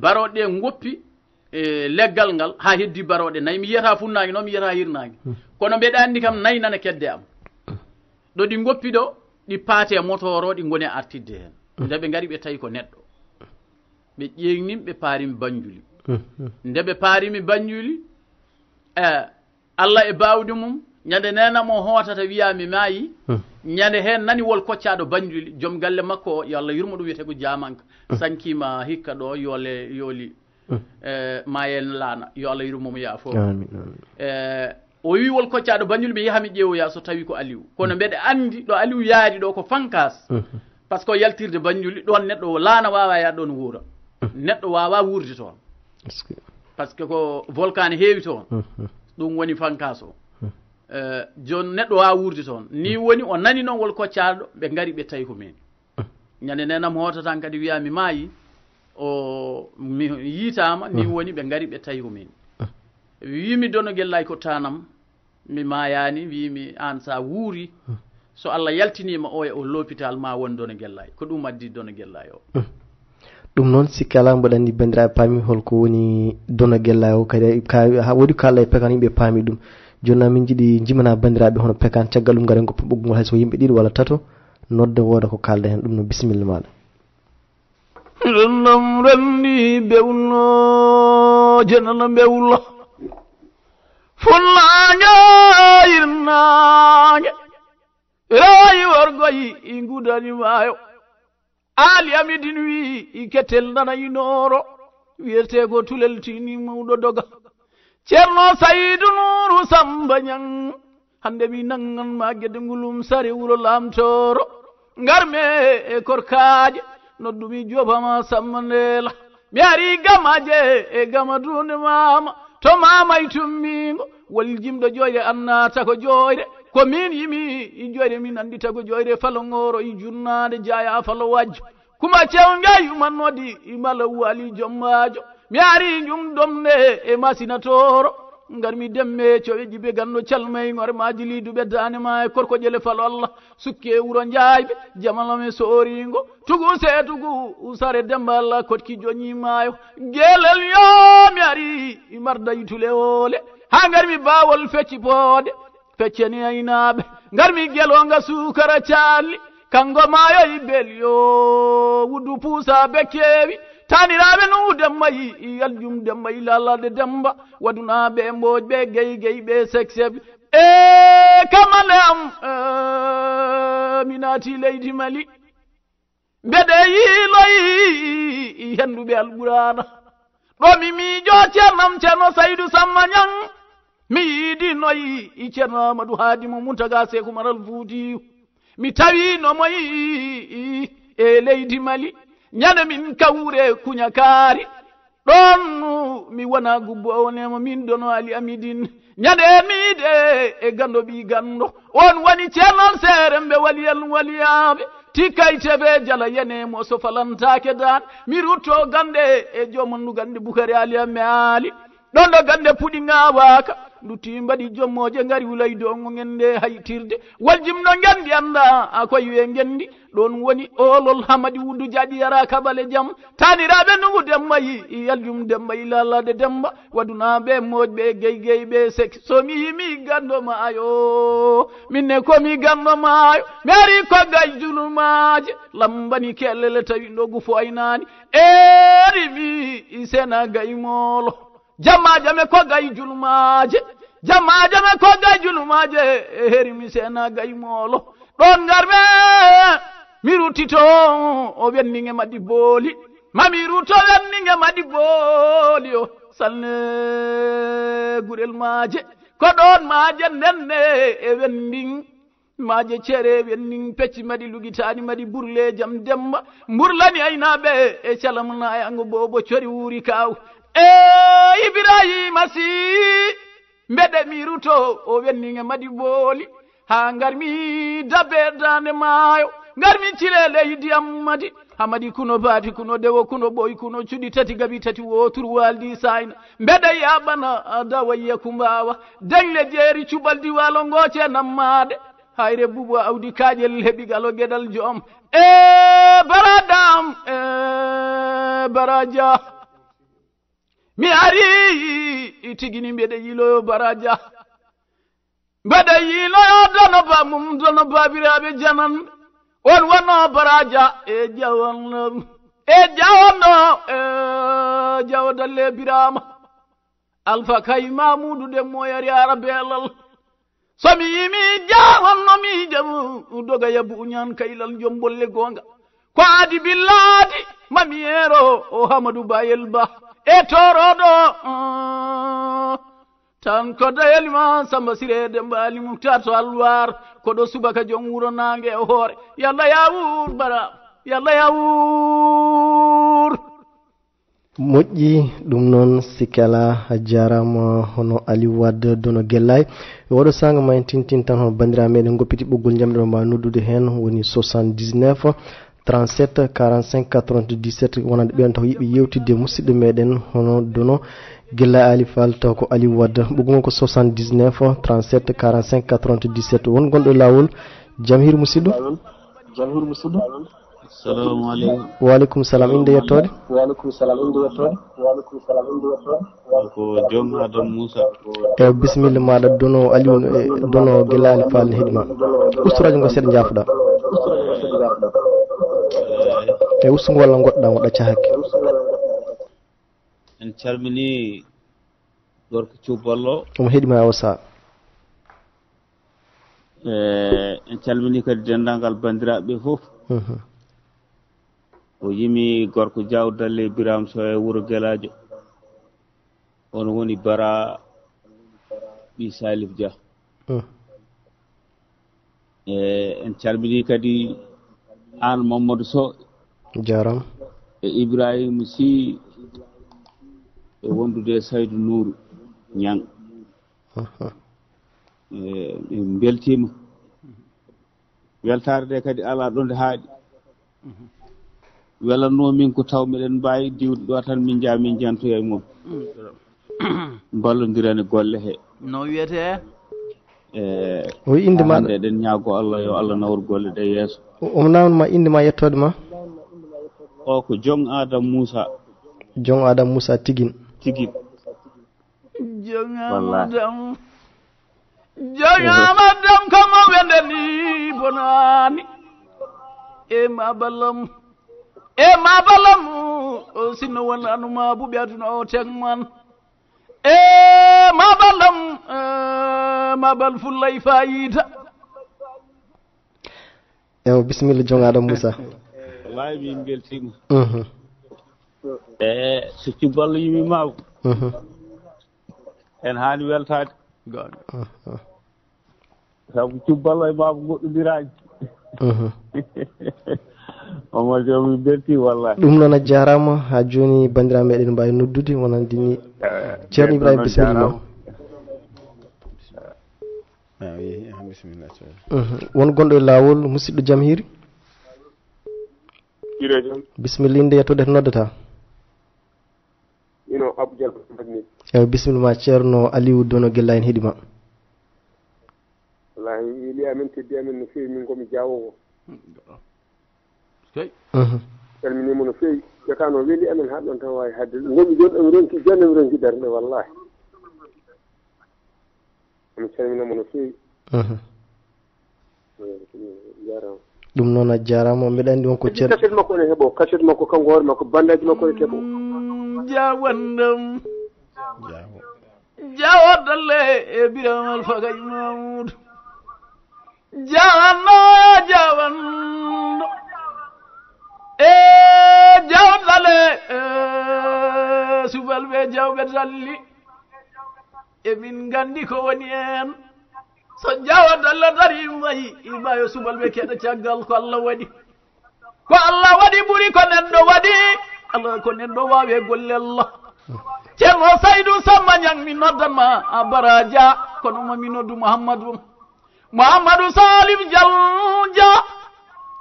baroɗe goppi e leggal ngal ha heddi baroɗe nayyi mi yiyata funnangue noon mi yiyata hirnangue kono mbeɗa andi kam nayyi nana kedde am ɗo ɗi goppi ɗo ɗi paate motor o ɗi gone artidde hen nde ɓe gari ɓe tawi ko neɗɗo ɓe ƴeewnim ɓe paarimi Banjuli nde ɓe paarimi Banjuli Allah e bawdi mum ñande nenamo hootata wiya mi maayi ñande hen nani wol koccaɗo Banjuli joom galle makko yo Allah yurmo ɗum wiyete ko jamanka sankima hikka ɗo yooli mayen laana yo Allah yurmomo yaafo o wi wol koccaɗo Banjuli mi yaha mi ƴeewoya so tawi ko Aliou kono mbeɗe andi ɗo Aliou yaari ɗo ko fankas par ce que o yaltirde Banjuli ɗon neɗɗo laana wawa yaade ɗon wuura neɗɗo wawa wurde toon par ce que ko volcan ne heewi toon ɗum woni fankas o joni neɗɗo wawa wurde toon ni woni o nani noon wol koccaɗo ɓe gari ɓe tawi ko min ñande nenam hootatan kadi wiya mi maayi o mi yiitama ni woni ɓe gari ɓe tawi ko min wimi Dono Guellay ko tanam mi mayani wimi an sa wuuri so Allah yaltinima o e o l'hôpital ma won Dono Guellay ko ɗum addi Dono Guellay o ɗum noon sikki ala mboɗa andi bandiraɓe paami holko woni Dono Guellay o kadi woodi ko Allah e pekan yimɓe paami ɗum joni min jiiɗi jimana bandiraɓe hono pekan caggal ɗum garen goppa ɓoggol hayso yimɓe ɗiɗi walla tato nodda wooda ko kalda hen ɗum no bisimilla maɗa rennam renni bewno jenana bewlo funnaange yirnaange rayi wargoyi i ngudani maayo ali amidin wi i ketel nana yinoro wiyete go tulel tini mawɗo doga ceerno Saydou Nourou Samba Ñang hande mi nangan ma gede ngulum sare wuro lamtoro ngarme e korkaaje noddumi jobama sammandela mi ari gamaje e gama dunde mama to mamay tummingo wol jimɗo joyre annata ko joyre ko min yimi i joyre min andita ko joyre falongoro i jurnade jaya falo wajjo kuma cewnga yumannodi i mala wali jommajo mi ari jum domne e masinatoro ngar mi demme cowe jibe ganno calmay ngor maji liduɓe dane ma e korko ƴele falo Allah sukke wuro jayɓe jamalame soringo tugu setugu usare demba Allah kotki joñi mayo gelel yo mi ari i marda yitule ole ha ngarmi bawol fecci boode fecceni aynaaɓe ngarmi gelonga suukara calli kango maayo belyo wudu puusa be keewi taniraɓe nu demma yi aljum demma yi lalade demba wadunaɓe mbooj ɓe gey ɓe sekseb kamale am minati leydi mali mbeɗe yiiloyi henduɓe alɓurana ɗo mi miijo ceernam ceerno saydou samma ñang mi yiidinoyi ceerno amadou haadimo muntaga sekou maral fuutiyu mi tawinomoyi e leydi mali ñande min kawre kuña kaari ɗon mi wona gubbo onemo min dono ali amidine ñande miide e gando ɓi gando on woni ceernon seere mbe waliyal waliyaɓe tikkayteɓe jala yenemo so falantake dan mi rutto gande e jomandu gande bukari ali amme ali ɗon ɗo gande puɗi ngawaka ndutti mbaɗi jommoje ngari wulay dongo ngende haytirde waljimno ngendi anda koye wiye ngendi ɗon woni olol hamadi wuddu jaɗi yara kaɓale jaam taniraɓe ndugu demba yi yaljum demba yi lalade demba wadunaɓe moƴɓe gey ɓe sek somi yimi gandoma ayo minne komi gandoma ayo mi ari koggay julumaje lambani kellele tawi ndogu fo aynani erimi sena gaymolo jamajame koggay julmaje jamajame koggay julmaje herimi sena gaymolo ɗon garme mi ruttito o wenninge maɗi booli mami ruto wenninge maɗi booli o salne gurel maaje ko ɗon maaje ndenne e wendin maaje ceere wennin pecci maɗi lugitani maɗi burle jam demba mburlani aynaɓe e calamna e ango bobo cori wuuri kaw ibrahima si mbeɗe mi ruto o wenninge maɗi booli ha ngarmi dabe dande maayo ngarmi cile leydi ammadi hamadi kuno baati kuno dewo kuno ɓoy kuno cuɗi tati gaɓi tati wotur waldi sayna mbeɗa yaɓana dawayya kumbawa dañle jeeri cuɓaldi walo ngoce nammade hayre bubo awdi kaƴel heɓigalo gueɗal joom baradam baradia mi ari tigini mbeɗa yiloyo baradia mbeɗa yiloyo dono babiraɓe janan on wonno baradia e jawonno jawdalle birama alpha kay mamoudou de moyari arabelal somi yimi jawonno mi jamu doga yabu ñan kaylal jombolle gonga ko adi billadi mamiyero o hamadou bayel ba e toroɗo tan ko dayalima samba sirede mbali muktar to alwar koɗo subaka joom wuro nangue e hoore yallah yawur bara yallah yawur moƴƴi ɗum noon sikala a jarama hono ali wade dono guellay oɗo sanga ma en tintin tan hono bandira meɗen goppiti ɓoggol jamɗo ma noddude hen woni 79 37 45 97 wonande ɓen taw yiɓe yewtidde musidɗo meɗen hono dono guella ali fall taw ko ali wadda ɓoggol ko 79 37 45 97 won gonɗo lawol jam hiru musidɗo assalamu aleykum waaleykum salam inde yettode ko jom adam moussa e bisimilla maɗa dono aliou dono guella ali fall ne heeɗima ustu radio ngo seeɗa jaafoɗa e ustu ngo walla goɗɗa ngo ɗacca hakke en calmini gorko cuballo omo heeɗima o saa en calmini kadi dendagal bandiraɓe fof o yimi gorko jawdalle biram so e wuuro guelajo on woni bara ɓi salif dia en calmini kadi an mamadou sow jaram e ibrahima sy e wondude saydou nouru ñang en beltima weltare nde kadi ala ɗo nde haaɗi welanno min ko taw miɗen mbawi diwde ɗo tan min jaa min jantoya e mum ballodirane golle he no wiyete o inde ma hande eɗen ñaago allah yo allah nawor golle ɗe yeeso omo namdoma inde ma yettode ma o ko jong adam moussa jong adam moussa tiguin jongamadam jongamadam kamo wendeni bonani e mabalam o sinno wonano ma buɓe aduna o tegman e mabalam mabal fullay fayida ewo bisimilla jongaɗo Moussa wallahi min beltima so cubballo yimi mako en hani weltade sabu cubballo e mako goɗɗodiraji Omar Diop min belti wallahi ɗum noon a jarama ha joni bandiraɓe meɗen mbawi noddude wonandini ceerno Ibrahima bisimilla bisimilla won gonɗo e lawol musidɗo jaam hiiri bisimilla inde yettude to noddata ino Abou Diallo bagni eyi bisimilla ma ceerno Aliou Dono Guella en heeɗima wallahi wili amen teddi amen no fewi min komi jawowo calminimo no fewi jakano weeli amen ha ɗon tan wawi hadde gomi joni emi ronki joni emi ronki darde wallahi emi calminamo no fewi jarama ɗum noon a jarama mbiɗa andi wonko ceerno cassette makko ne heeɓo cassette makko kanko hoore makko bandaji makko ne keeɓo jawandam jawodalle e biramal fagay mamoudou jawanno jawando e jawdale subalɓe jawɓe dalli emin gandi ko woni en so jawdalla dari mayi imayo subalɓe keɗa caggal ko Allah waɗi ɓuuri ko neɗɗo waɗi Allah ko neɗɗo wawi golle Allah ceerno Saydou Samba Niang mi noddanma a baradia kono mami noddu Mouhamadou Salim Dialja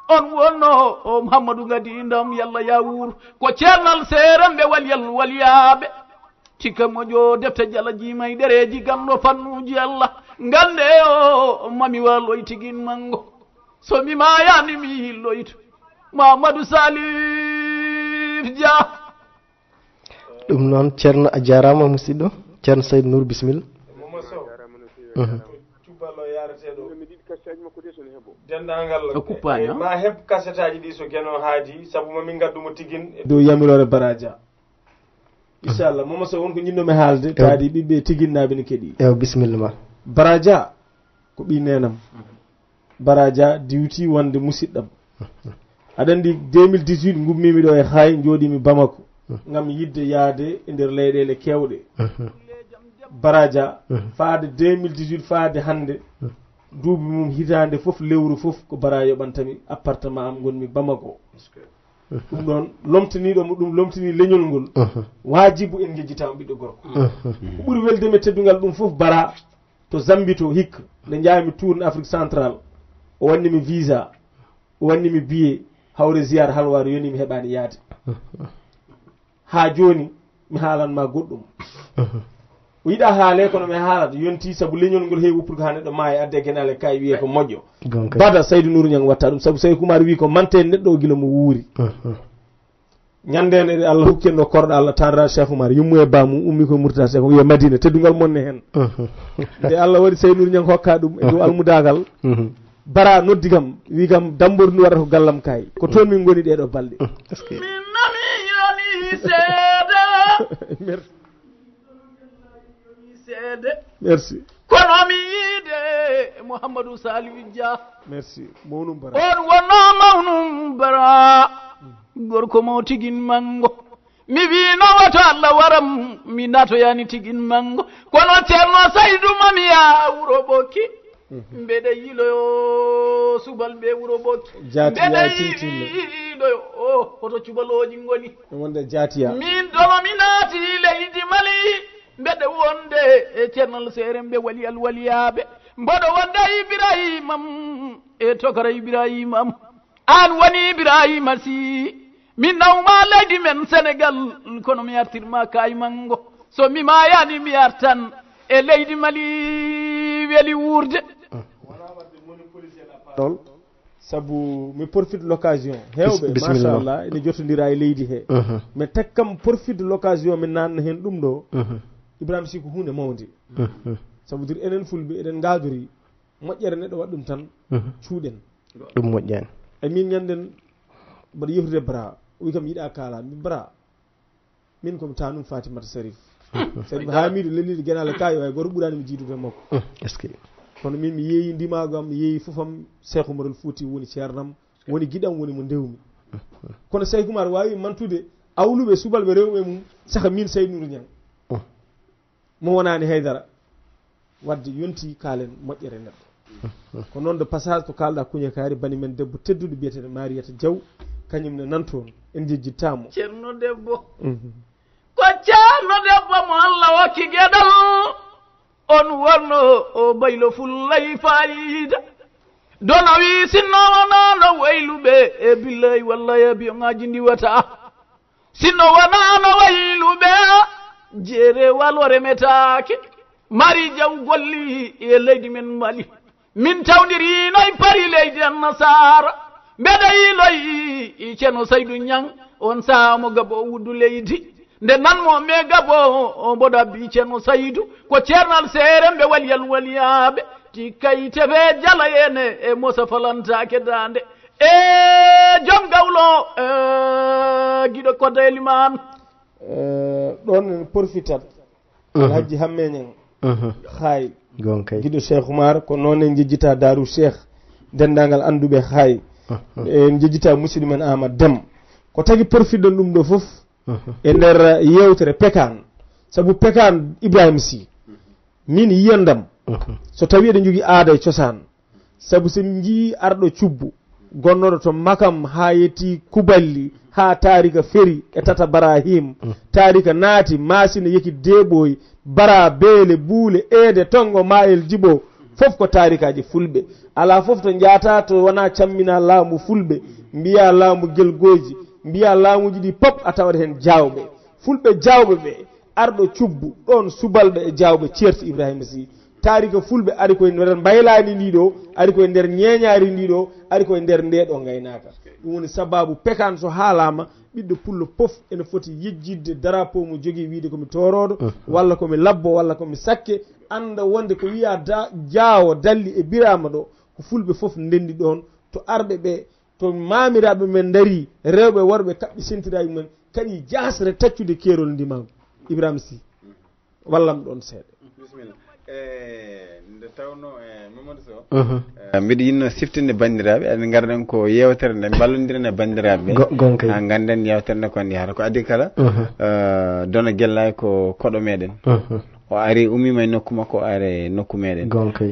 on wonno o Mouhamadou gadi ndam yalla ya wuur ko ceernal seeramɓe walyal walyaɓe cikka moƴo defte jala jimay ɗereji ganno fannuji Allah ngande o mami wa loytigin mango so mi mayani mi loyto Mouhamadou Salif Dia ɗum noon ceerno a jarama musidɗo ceerno Saydou Nour bisimilla cubballo yareteɗo kassaji makko de son heeɓo dendagal kuppani ma heeb kasetaji ɗi so gueno haadi saabu mamin gaddumo tigui dow yamirore baradia inchallah Mama Sow wonko jinnomi haalde taadi ɓiɓɓe tiguinnaɓe ne keeɗi ewa bisimilla ma baradia ko ɓi nenam baradia diwti wonde musidɗam aɗa andi 2018 gummimi ɗo e hay jooɗimi Bamako gam yidde yaade e nder leyɗele kewɗe baradia faade 2018 faade hande duuɓi mum hitande foof lewru foof ko bara yoɓantami appartement am gonmi Bamako ɗum ɗon lomtaniɗomo ɗum lomtani leñol ngol wajibu en jejjitama ɓiɗɗo gorko ko ɓuuri weldeme teddugal ɗum foof bara to Zambito hikka nde jayami tourne Afrique centrale o wannimi visa o wannimi billet hawre ziyara halwar yoni mi heɓani yaade ha joni mi haalanma goɗɗum o yiɗa haale kono mi haalata yonti saabu leñol ngol heewi pour que ha neɗɗo maayi adde guenale kay wiye ko moƴƴo bada Saydou Nour Niang watta ɗum saabu Saydou Koumar wi ko mante neɗɗo o guila mo wuuri ñandede Allah hokkenno korɗo Allah tandra Cheikh Oumar yummu e bamum ummi ko Mourtada Cheikh wiye Madina teddugal monne hen nde Allah waɗi Saydou Nour Niang hokka ɗum e dow almudagal bara noddi kam wi kam damborni waɗata ko gallam kay ko toon min goni ɗeɗo balɗe min nami yoni seeda merci kono mi yiide Mouhamadou Salif Dia merci mawnum bara on wonno mawnum bara gorko mo tigin mango mi wino wato Allah waram mi natoyani tigin mango kono ceerno Saydou mamiya wuro ɓokki mbeɗe yiloyo subalɓe wuro ɓokki mbeɗe yiloyo o hoto cubaloji goni wonde jatiya min dono mi naati leydi Mali mbeɗe wonde e ceernal seere mbe waliyal waliyaɓe mboɗo wonde Ibrahimam e tokara Ibrahima am an woni Ibrahima Sy min nawma leydi men Sénégal kono mi artirma kay mango so mi mayani mi artan e leydi Mali weli wurde ɗon saabu mi profite l'occasion hewɓe machallah ene jottodira e leydi he mais takkam profite l'occasion mi nanna hen ɗum ɗo Ibrahima Sy ko hunde mawde sabu dir enen fulɓe eɗen ngaadori moƴƴere neɗɗo waɗa ɗum tan cuuɗen ɗum moƴƴani e min ñanden mbaɗa yeftude Bra o wi kam yiɗa kaala mi Bra min komi tanum Fatimata Sarif sabi Hamidou lelliɗo guenale kayo hay goto ɓuurani mi jiidude makko est ce que kono min mi yeeyi ndimagam mi yeeyi fofam Cheikh Oumarul Fouti woni ceernam woni giɗam woni mo ndewmi kono Cheikh Oumar wawi mantude awluɓe subalɓe rewɓe mum saka min Seydou Niang mo wonani haydara wadde yonti kaalen moƴƴere neɗɗo ko noon de passage ko kalɗa kuñe kaari bani men debbo tedduɗo biyeteɗo Mariata Diaw kañumne nantoon en jejjittamo ceerno debbo ko ceerno debbo mo Allah hokki gueɗal on wonno o baylo fullay fayida dono wi sinno wonano wayluɓe e billayi wallahi abiyoŋaji ndiwata sinno wonano wayluɓe jeere walo remetake mari jaw golli e leydi men Mali min tawdirinoy pari leydi en Nasara mbeɗa yiloy ceerno Saydou Niang on saamo gabo wuddu leydi nde nanmo me gabo mboɗa bi ceerno Saydou ko ceernal seere mbe waliyal waliyaɓe ti kayite fe jala ene e mosa falantake dande e joom gawlo guiɗo kodda e liman ɗon porfitat alhaji hammeñen hay gonkay guiɗo Cheikh Oumar ko noon en jejjita Darou Cheikh dendagal anduɓe hay en jejjita musidɗo men Amadou Deme ko tagi porfitɗon ɗum ɗo foof e nder yewtere pekan saabu pekan Ibrahima Sy min yiyandam so tawi eɗen jogui aada e cosaan saabu sen jii arɗo cubbu gonnoɗo to makam ha yetti Kuballi ha tarika feri e Tata Barahim tarika naati masina yeki deɓoy bara beele buule eede tongo mayel jibo fof ko tarikaji fulɓe ala fof to jaata to wona cammina laamu fulɓe mbiya laamu gelgoji mbiya laamuji ɗi pop a tawat hen jawɓe fulɓe jawɓe ɓe arɗo cubbu ɗon subalɓe e jawɓe ceerti Ibrahima Sy tarika fulɓe ari koye nder mbaylani ndiɗo ari koye nder ñeñari ndiɗo ari koye nder ndeɗo gaynaka ɗum woni sababu pekan so haalama ɓiɗɗo pullo poof ene foti yejjidde drapeau mo jogui wiide komi toroɗo walla komi labbo walla komi sakke anda wonde ko wiya jaawo dalli e birama ɗo ko fulɓe foof ndendi ɗon to arɓe ɓe to mamiraɓe men daari rewɓe worɓe kaɓɓe sentiraji mumen kadi jasre taccude keerol ndimago Ibrahima Sy wallam ɗon seeɗa nde tawno Mamadou Sow mbiɗa yinno siftinde bandiraɓe aɗa garɗen ko yewtere nde ballodiren e bandiraɓe gonkay ha ganden yewtere nde kon yahata ko adi kala Dono Guellay ko koɗo meɗen o ari ummima e nokku makko o ari nokku meɗen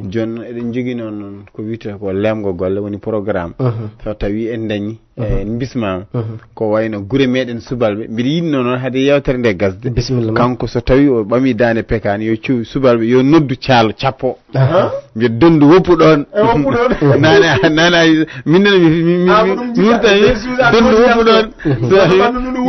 joni noon eɗen jogui noon ko wiyete ko lemgo golle woni programme so tawi en dañi en bismama ko wayno guure meɗen subalɓe mbiɗa yinno noon haade yewtere nde gasde kanko so tawi o ɓami dande Pekan yo cuuwi subalɓe yo noddu caalo cappo mbiɗa dondu woppu ɗon nane minnene mi wurtani dondu woppu ɗon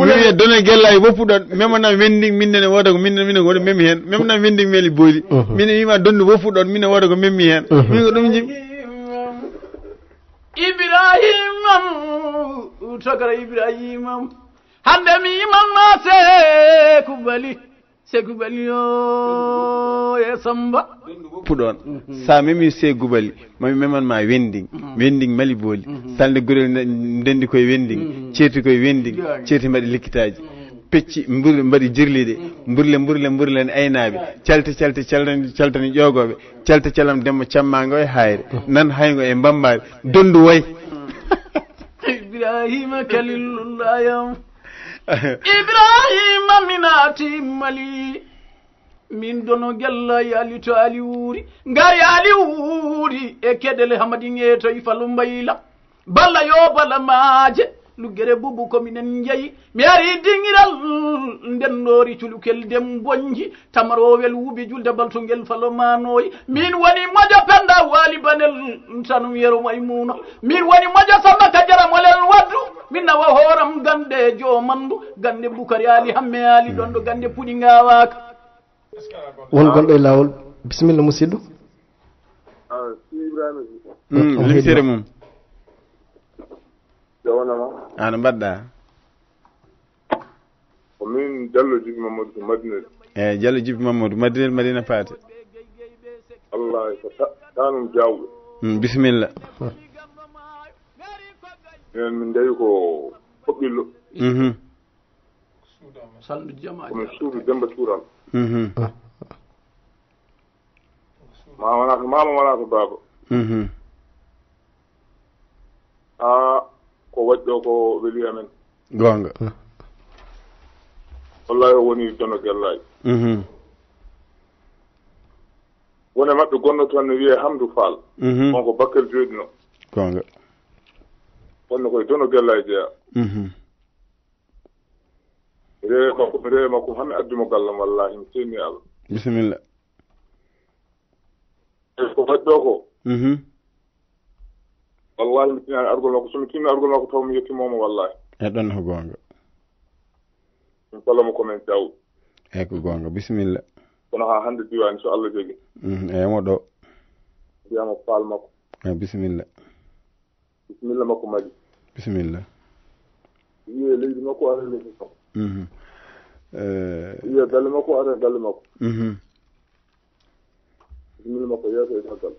mi Dono Guellay woppu ɗon memana wendi minnene woda ko minen woɗa memi hen memna wendi meeli booli min wima dondu woppu ɗon minen woda ko memmi hen min ko ɗum jim Ibrahimam togara Ibrahimam hande mi imanma Sekou Bali yo e Samba woppu ɗon sa memi Sekou Bali mami memanma wending mali booli salde gurel ndendi koye wending ceeti koye wending ceeti mbaɗi likkitaji pecci mbaɗi jirliɗe mburle ne aynaɓe caltani ƴogoɓe calam Demba Cammago e hayre nan haygo e mbambari dondu way Ibrahima kalilullayam Ibrahima minati Mali min Dono Guellay ali to ali wuuri ngari ali wuuri e keɗele hamadi ŋeeto i falu mbayla balla yo balla maaje luggere bubu kominen jeeyi mi ari dingiral ndennoori culukel dem bonji tamarowel wuubi julde baltungel falo manoyi min woni moƴo penda waali banel tanum yero Maymuna min woni moƴo Samba Kadiara molel waddu min nawa hooram gande jomandu gande Bukari Ali Hamme Ali ɗon ɗo gande puɗi ngawaka won gonɗo e lawol bisimilla musidɗo limsere mum jawanama ana mbaɗɗa ko min Diallo Djiby Mamadou ko Madina eyi Diallo Djiby Mamadou Madinel Madina Paate wallahi ko tanum jawɓe bisimilla minen min ndewi ko hoɓɓillo sandu jama komin suudu Demba Tuural mama wona to baaba ko waɗi ɗo ko weli amen gonga wallahi o woni dono gellaji wone maɓɓe gonɗo toon ne wiye Hamdou Fall on ko Bakary jooɗino gonga wonno koye dono gellaji jeeya mi rewe makko hande addimo gallam wallahi mi seeni Allah bisimilla ko waɗi ɗo ko wallahi mi tinani argol makko somi tinni argol makko taw mi yettimomo wallahi e ɗon ko gonga min falamo komin jawɗi eyi ko gonga bisimilla kono ha hande diwani so Allah jogui eyi mo ɗo mbiyamo faal makko eyi bisimilla makko maji bisimilla wiye leydi makko ara leydi makko wiye galle makko ara galle makko bisimilla makko yeeso e caggal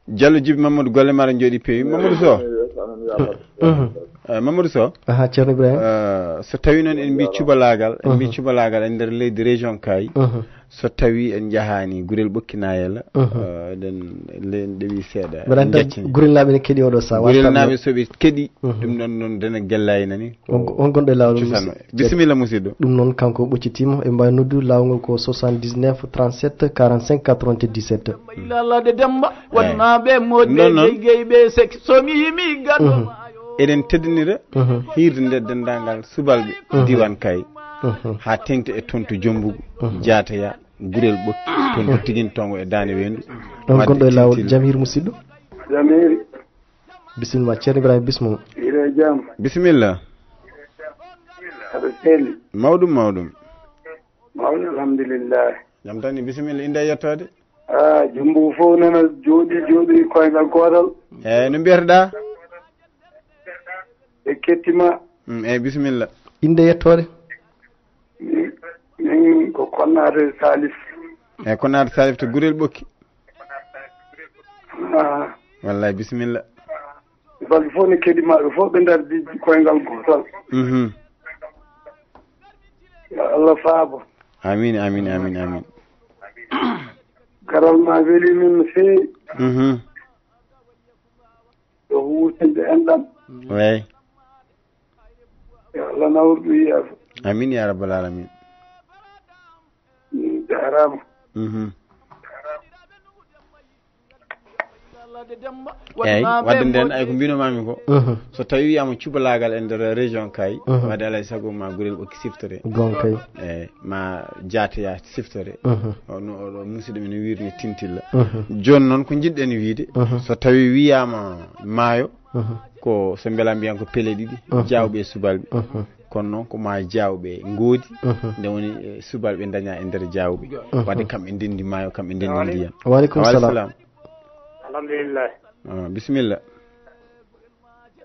Diallo Djiby Mamadou golle mara jooɗi peewi Mamadou Sow Mamadou Sow aha ceerno Ibrahima so tawi noon en mbi cubalaagal en mbi cubalaagal e ndeer leydi région Kayi so tawi en jahani gurel ɓokkinayela eɗen ɗewi seeɗa mbaɗa gurel naaɓe ne keeɗi oɗo sa gurel naaɓe soɓe keeɗi ɗum ɗon noon dena gellayi nani on gonɗo e lawol bisimilla musidɗo ɗum noon kanko ɓoccitima e mbawi noddu lawol ngol ko 79 37 45 97 ilalade Demba wonnaɓe modde geyɓe sek somi yimi gaddo eɗen teddinira hirde nde dendagal subalɓe diwan Kayi ha tengti e tonto Jombugu Jataya gurel ɓokki tonto tigintongo e dande wendu ɗon gonɗo e lawol Jamhir musidɗo Jamhiri bisimilla ceerno Ibrahima bismillah ire jam bisimilla aɗa selli mawɗum alhamdulillah jam tani bisimilla inde yettode Jumbu fof nana jooɗi koyngal gotal eyyi no mbiyataɗa e kettima eyyi bisimilla inde yettode min ko Konnaɗo Salif eyyi Konnaɗo Salif to gurel ɓokki wallahi bisimilla balɗe fof ne keɗimaɓe fof ɓe dardi koyngal gotal yo Allah faabo amin garal ma weeli min no feewi yo wurtinde enɗam way yo Allah nawrɗu yeeso amin ya rabbal alamin jarama eyyi wadde nden ay ko mbinomami ko so tawi wiyama cubalagal e nder région Kayi wadde alay saago ma gurel ɓokki siftore gonkay eyyi ma Jataya siftore oɗo musidɗo men wirni Tintilla joni noon ko jiɗɗen wiide so tawi wiyama maayo ko so beela mbiyan ko pele ɗiɗi jawɓe e subalɓe kono noon ko ma jawɓe goodi nde woni subalɓe daña e nder jawɓe wadde kamɓe ndendi maayo kamɓe ndendi ndiyam waleykum salam alhamdulillah bisimilla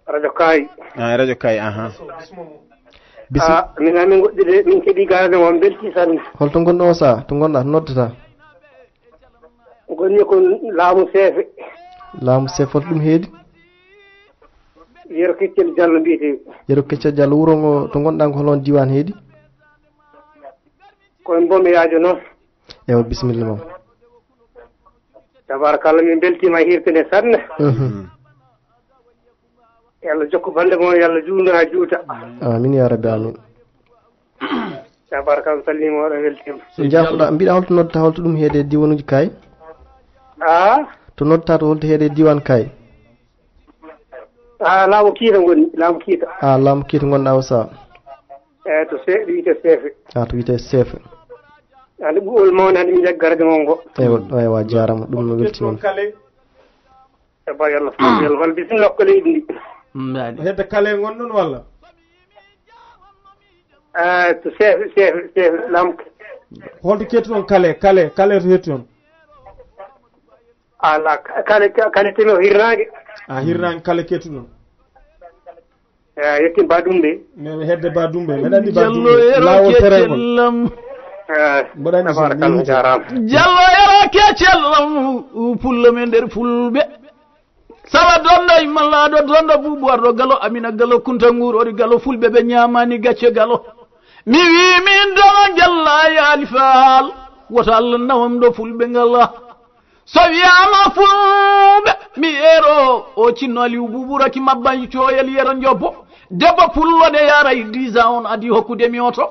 radio Kayi radio Kayi aha min amin goɗɗide min keeɗi garade mo belti sanne holto gonɗo o sa to gonɗa to noddata gonni ko laamu seefe holto ɗum heedi Yero Keccel Diallo mbiyete. Yero Keccel Diallo wuro ngo to gonɗa ko holon diwan heedi? Koye Mbome yaajo noon. Ewa bisimilla ma. Tabarakallah min beltima hirtene sanne. Yalla jokko balɗe moon yalla juuno ha juuta. Amin ya rabbi amin. Tabarakallah sallima waɗa weltima. So jaafuɗa mbiɗa holto noddata holto ɗum heede diwanuji Kayi? To noddata to holto heede diwan Kayi? Laamu kiita ngoni laamu kiita. Laamu kiita gonɗa o saha. To wiyete seefe. To wiyete seefe. Ande ɓuɓol mawne hande min jaggarde mon ngo. Eywa jarama ɗum no weltima. E ba yalla fa yalla wal bisimilla ko leydi ndi. Hedde kale gonɗon walla? To seefe laamu. Holto kettuɗon kale to hettuɗon? Ala kale teno hirnaage. Hirnaage kale kettuɗon? Yetti Badumbe. Hedde Badumbe. Meɗa andi Badumbe. Lawol terengol. mbaɗani tabarakallah jarama jallo yara kecel pulla men nder fulɓe sawa donɗo immalaɗo donɗo buuboirɗo galo amina galo kunta nguur oɗi galo fulɓe ɓe ñamani gacce galo mi wi min dono jalla yaali faal woto allah nawam ɗo fulɓe ngala so wiyama fulɓe mi ero o cinno aliou boubouraki mabbanji coyel yero jobbo debbo pullode yaray 10 ans on adi hokkude mi oto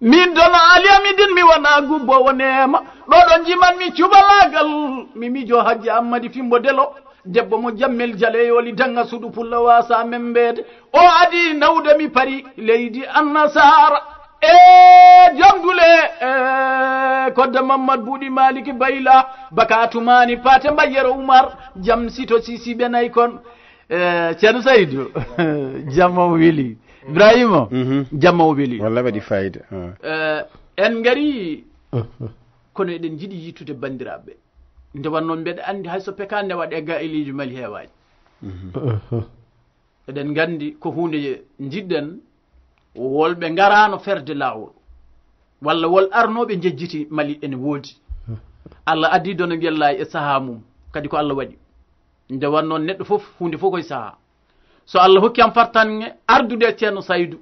min dono aliyamidin mi wona gubbo wonema ɗoɗo jiman mi cuɓalagal mi mijo hajji ammadi fimbo delo debbo mo jammel jaleyoli danga suuɗu pulla wasa membede o adi nawde mi pari leydi annasara jamdule kodde mamadou buuɗi maliki bayla bakatumani pate mbayyero oumar jam sito sisiɓe nayyi kon ceerno saydou jamma o weeli ibrahima jamma o weeli walla waɗi fayida en gari kono eɗen jiiɗi yittude bandiraɓe nde wannoon mbeɗa anndi hayso peka nde waɗe ga eliji mali heewaani eɗen nganndi ko hunde jiɗɗen wolɓe ngarano ferde laawol walla wol arnoɓe jejjiti mali ene woodi allah addi dono gella e sahaa mum kadi ko allah waɗi nde wannoon neɗɗo fof hunde fof koye sahaa so allah hokki am fartange ardude e ceerno saydou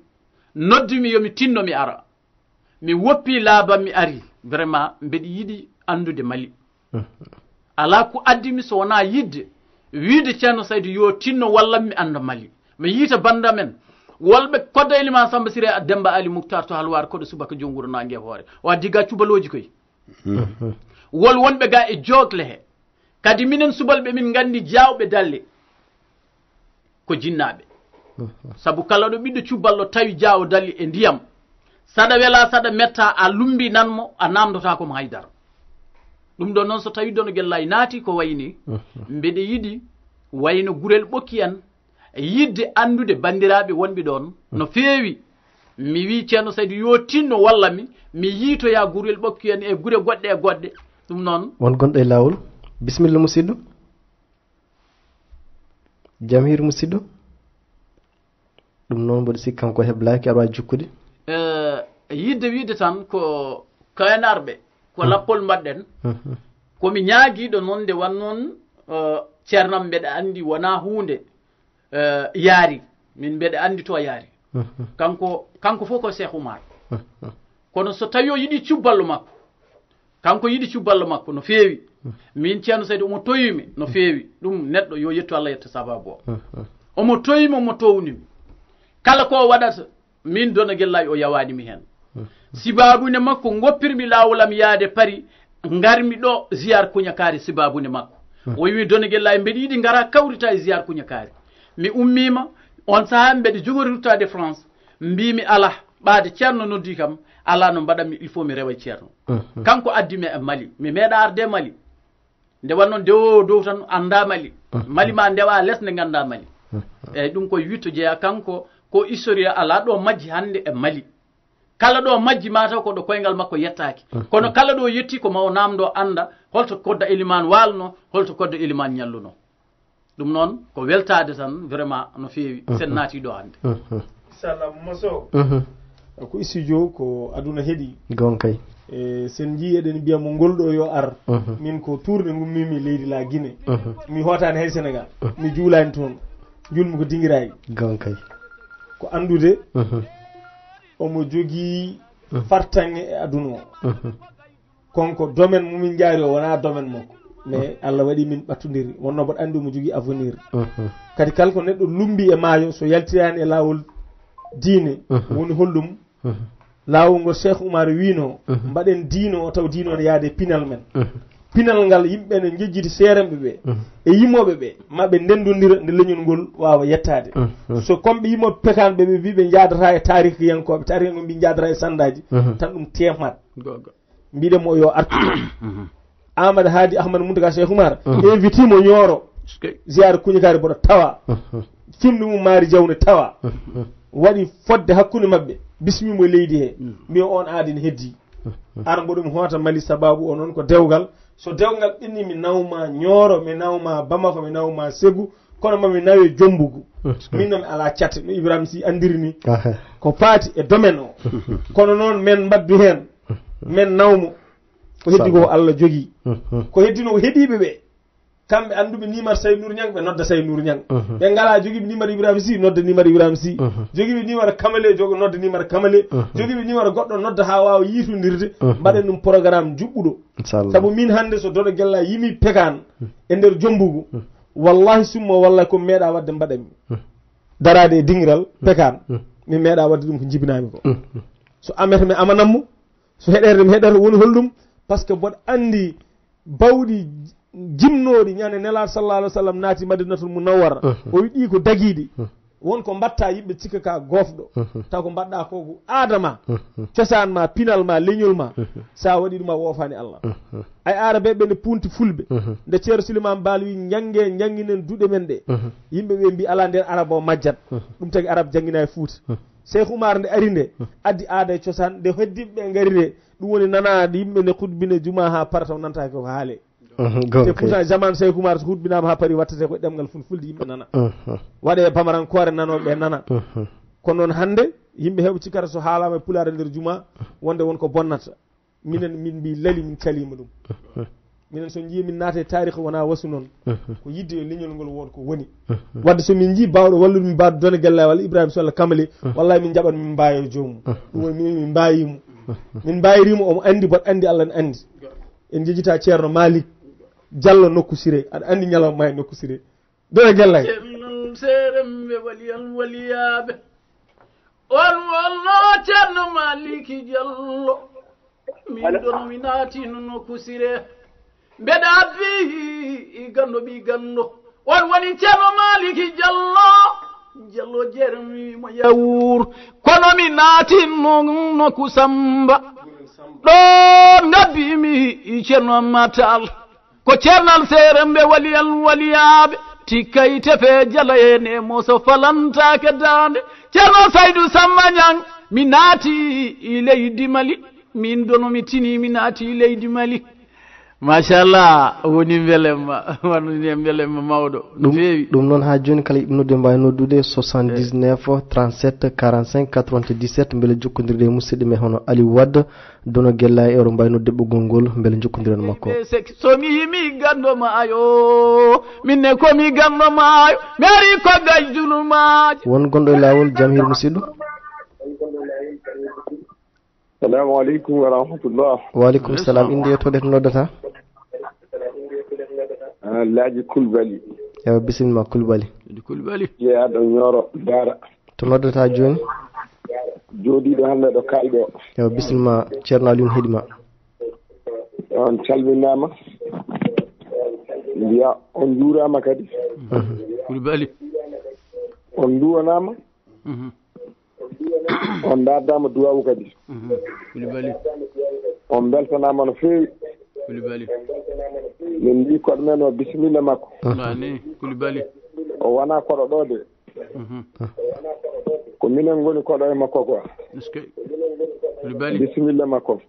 noddimi yomi tinno mi ara mi woppi laaban mi ari vraiment mbeɗa yiɗi andude mali ala ko addimi so wona yidde wiide ceerno saydou yo tinno walla mi anda mali mi yiita banda men wolɓe kodda éliman samba siré demba ali mouhtar to halwar koɗo subaka jonguro nangue hoore wa digga cubaloji koye wol wonɓe ga e jogle he kadi minen subalɓe min gandi jawɓe dalle ko jinnaɓe saabu kala ɗo ɓiɗɗo cuballo tawi jawo dalli e ndiyam saɗa wela saɗa metta a lumbi nanmo a namdota komo haydara ɗum ɗo noon so tawi dono guellay naati ko wayni mbeɗe yiɗi wayno gurel ɓokki en yidde andude bandiraɓe wonɓe ɗon no feewi mi wi ceerno saydou yo tinno walla mi yiitoya gurel ɓokki en e gure goɗɗe e goɗɗe ɗum noon won gonɗo e lawol bisimilla musidɗo jam hiiri musidɗo ɗum noon mboɗo sikki kanko heblaki aɗa wawi jukkude yidde wiide tan ko kayanarɓe ko lappol mbaɗɗen komi ñaaguiɗo noon nde wannoon ceernam mbeɗa andi wona hunde yaari min mbeɗa andi to yaari kanko fof ko Cheikh Oumar kono so tawi o yiɗi cubballo makko kanko yiɗi cubballo makko no feewi min ceerno saydou omo toyimi no feewi ɗum neɗɗo yo yettu Allah yetta sababu o omo toyimi omo townimi kala ko waɗata min dona guellayi o yawanimi hen sibabune makko goppirmi lawolam yaade Paris garmi ɗo ziyar kuñakari sibabune makko o wi dona guellayi mbeɗa yiɗi gara kawrita e ziyar kuñakari mi ummima on saaha mbeɗa jogori ruttade France mbimi ala ɓaade ceerno noddi kam ala no mbaɗanmi il faut mi rewa ceerno kanko addimi e Mali mi meeɗa arde Mali nde wannoon dewowo dow tan anda Mali Mali ma ndewa less nde ganda Mali eyyi ɗum koye witto jeeya kanko ko historia ala ɗo majji hande e Mali kala ɗo majji mataw koɗo koyngal makko yettaki kono kala ɗo yetti ko mawo namdo anda holto kodda éliman walno holto kodda éliman ñalluno ɗum noon ko weltade tan vraiment no feewi sen naati ɗo hande inchallah moso ko studio ko aduna heeɗi gonkay sen jii eɗen mbiyamo ngolɗo yo ar min ko tourne gummimi leydi la Guinée mi hotani hay Sénégal mi juulani toon julmi ko dinguirayi gonkay ko andude omo jogii fartange e aduna o konko domaine mumin jaari o wona domaine makko mais Allah waɗi min ɓattodiri wonno mboɗo andi omo jogii avenir kadi kala ko neɗɗo lumbi e maayo so yaltirani e laawol diine woni hollum laawol ngol Cheikh Oumar wino mbaɗen diino o taw diino ne yaade pinal men pinal ngal yimɓe ne jejjiti seeremɓe ɓe e yimmoɓe ɓe maɓe ndendodira nde leñol ngol wawa yettade so komɓe yimmoɓe pekanɓe ɓe mbi ɓe jadata e tariki yankoɓe tariki ngo mbi jadata e sandaji tan ɗum temat mbiɗenmo yo artu Amadou Hadi Ahmadou Mountaga Cheikh Oumar invité mo ñooro ziare kuñikari mboɗo tawa fimde mum maari jawne tawa waɗi fodde hakkude mabɓe bismimo leydi he mbi on aadi ne heddi ar mboɗo mi hoota Mali sababu o noon ko dewgal so dewgal ɓenni mi nawma ñooro mi nawma Bamako mi nawma Ségou kono mami nawe Jombugu min noon mi ala catte no Ibrahima Sy andiri ni ko paati e domaine o kono noon men mbaddu hen men nawmo ko heddi ko Allah jogi ko heddino heediɓe ɓe kamɓe anduɓe nimar say nour ñang ɓe nodda say nour ñang ɓe ngala jogiɓe nimar ibrahima sy nodda nimar ibrahima sy jogiɓe nimar kamale jogo nodda nimar kamale jogiɓe nimar goɗɗo nodda ha wawa yitondirde mbaɗen ɗum programme juɓɓuɗo saabu min hande so doɗo guella yimi pekan e nder jombugu wallahi summo wallahi ko meeɗa wadde mbaɗami darade e dingiral pekan min meeɗa wadde ɗum ko jibinami ko so amete mi amanammo so heɗerde mi heɗata woni holɗum par ce que mboɗo andi bawɗi jimnoɗi ñande nelaɗo sallallah alih w sallam naati madinatul munawwara o wiɗi ko daguiɗi wonko mbatta yimɓe cikka ka gofɗo taw ko mbaɗɗa koko adama cosaan ma pinal ma leñol ma sa waɗi ɗum a woofani Allah ay arabe ɓe ne punti fulɓe nde ceero Souleymane Baal wi jangguinen duuɗe men ɗe yimɓe ɓe mbi ala nden araba o majjat ɗum tagi arabe jangguina e Fouta Cheikh Oumar nde ari nde addi aada e cosaan nde heddiɓe gari nde ɗum woni nanade yimɓe nde hutbine juma ha para taw nantaki koko haale te pourtant zaman Cheikh Oumar so hutbinama ha paari wattate ko ɗemgal fulfulde yimɓe nana waɗe bamarankore nanoɓe nana kono noon hande yimɓe heɓe cikkata so haalama e pulare nder juma wonde wonko bonnata minen min mbi lali min calima ɗum minen so jii min naata e tarikh wona wasu noon ko yidde e leñol ngol won ko woni wadde so min jii bawɗo wallude min mbawde done gella walla Ibrahima Solla Kamali wallahi min jaɓat min mbawi joomum ɗum woni min mbayimo min mbayirimo omo andi boɗo andi Allah ne andi en jejjita ceerno Malik Diallo nokku siré aɗa andi ñalawma ma e nokku siré done gellay seremɓe waliyaɓe on wonno ceerno Maliki Diallo min ɗon mi naatino nokku siré mbeɗa bi gando ɓi gando on woni ceerno Maliki Diallo jermimo yawur kono mi naatino nokku Samba ɗo gabbimi ceerno Matal ko ceernal seremɓe waliyaɓe tikkay tefe jala ene mo so falantake dande ceerno Saydou Samba Niang mi naati leydi Mali min dono mi tini mi naati leydi Mali machallah woni belemma woni belemma mawɗo no feewi ɗum noon ha joni kala ibnude mbawi noddude 79 37 45 97 beele jokkodirde musidɗo me hono Aliou Wade dono gella e oro mbawi nodde ɓoggol ngol beele jokkodiren makko somi yimi gando maayo minne komi gando maayo mi ari ko gajdulumaji won gonɗo e lawol jam hir musidɗo assalamu aleykum wa rahmatullah wa aleykum salam inde to ɗe to noddata Laaji Kulbali ewa bisimilla Kulbali jeeyaɗo Ñoro Dara to noddata joni jooɗiɗo hande ɗo kalɗo ewa bisimilla ceerno Aliou heɗima on calminama mbiya on juurama kadi Kulbali on duwanama on dardama duwawu kadi Kulbali on beltanama no fewi Kulbali min mbi koɗo men o bisimilla makko ani Kulbali o wona koɗo ɗo de ko minen goni koɗo e makko quoi Kulbali bisimilla makko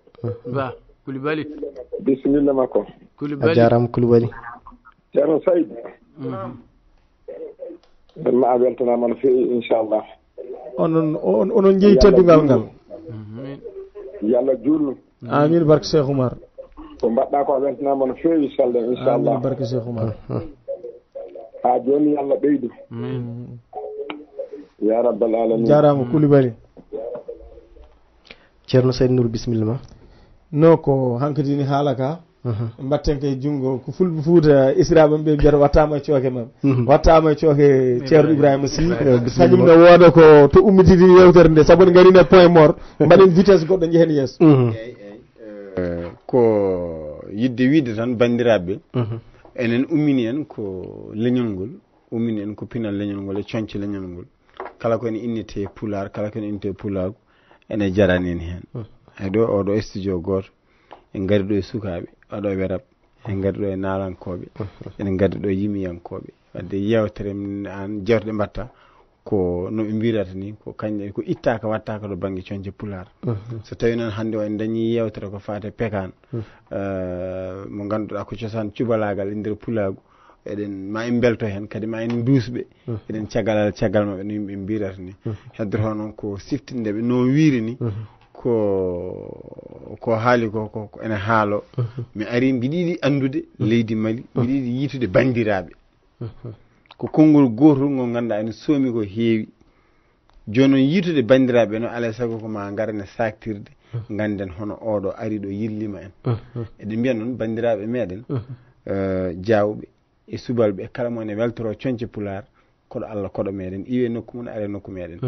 ba Kulbali bisimilla makko a jarama Kulbali ceerno Saydou ma a weltanama no fewi inchallah onon jeeyi teddugal ngal yallah juurno amin barke Cheikh Oumar ko mbaɗɗa ko a weltanama no fewi inchallah barke Cheikh Oumar ha joni yallah ɓeydu ya rabbal alamin jarama Kulibali ceerno Saydou Nour bisimilla ma no ko hankadini haala ka mbatten kay jungo ko fulɓe Fouta israɓe ɓe mbiyata wattama e cooke mam wattama e cooke ceerno Ibrahima Sy kañum ne wooda ko to ummitidi yewtere nde saabu en garine point mort mbaɗen vitesse goɗɗo jehen yeeso ko yidde wiide tan bandiraɓe enen ummini en ko leñol ngol ummini en ko pinal leñol ngol e coñce leñol ngol kala ko ene innete pular kala ko ene innete pulago ene jarani en hen hay ɗo oɗo studio goto en gari ɗo e sukaɓe oɗo e werab en gari ɗo e nalankoɓe enen gari ɗo e yimiyankoɓe wadde yewtere an jewteɗe mbatta ko no ɓe mbirata ni ko kañƴe ko ittaka wattaka ɗo banggue coñce pular so tawi noon hande o en dañi yewtere ko fate pekan mo ganduɗa ko cosaan cubalagal e nder pulagu eɗen ma en belto hen kadi ma en dusɓe eɗen caggal maɓɓe no yimɓe mbirata ni heddoro noon ko siftindeɓe no wiiri ni ko haali ko ene haalo mi ari mbiɗa yiɗi andude leydi Mali mbiɗa yiɗi yitude bandiraɓe ko konngol gotol ngol ganduɗa ene soomi ko heewi joni noon yitude bandiraɓe no alay saago ko ma garane saktirde ganden hono oɗo ari ɗo yillima en eɗen mbiya noon bandiraɓe meɗen jawɓe e subalɓe kala mo ene weltoro coñce pular koɗo Allah koɗo meɗen iwe nokku mum are nokku meɗen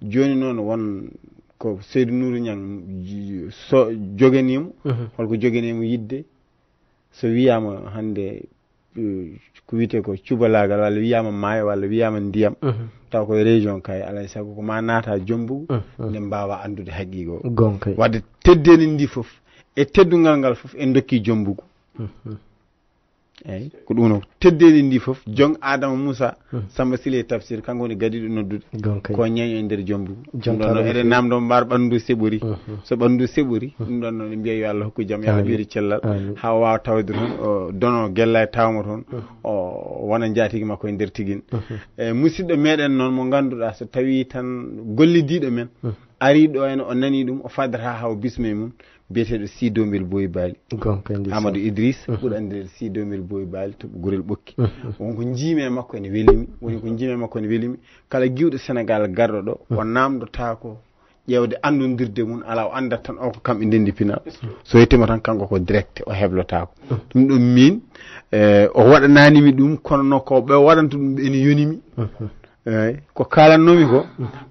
joni noon won ko Seydou Nourou Niang so joganimo holko joganimo yidde so wiyama hande ko wiyete ko cubalagal walla wiyama maayo walla wiyama ndiyam taw koye région kay alay saago ko ma naata Jombugu nde mbawa andude haqiqa o wadde teddedi ndi foof e teddungal ngal foof en dokki Jombugu eyyi ko ɗum no teddedi ndi foof jong Adama Moussa Samba Sile Tafsir kanko woni gadiɗo noddude ko ñeño e nder Jombugu ɗum ɗon noon eɗen namdo mbar ɓandu seɓori so ɓandu seɓori ɗum ɗon noon mbiya yo Allah hokku jaam yalla ɓeydi cellal ha wawa tawde toon dono guella e tawma toon o wona jaatigui makko e nder tiguine e musidɗo meɗen noon mo ganduɗa so tawi tan gollidiɗo men ari ɗo ene o nani ɗum o faddata haw bisme mum biyeteɗo Sidomil Boyi Bali Amadou Idriss ɓuuri andirede Sidomil Boyi Bali to gurel ɓokki wonko jiime makko ene welimi woni ko jiime makko ene welimi kala giwɗo Sénégal garɗo ɗo o namdota ko ƴewde andodirde mum ala o andat tan o ko kamɓe ndendi pinal so yettima tan kanko ko direct o heblotako ɗum ɗum min o waɗananimi ɗum kono no ko ɓe waɗanta ɗum ene yonimi eyyi ko kalannomi ko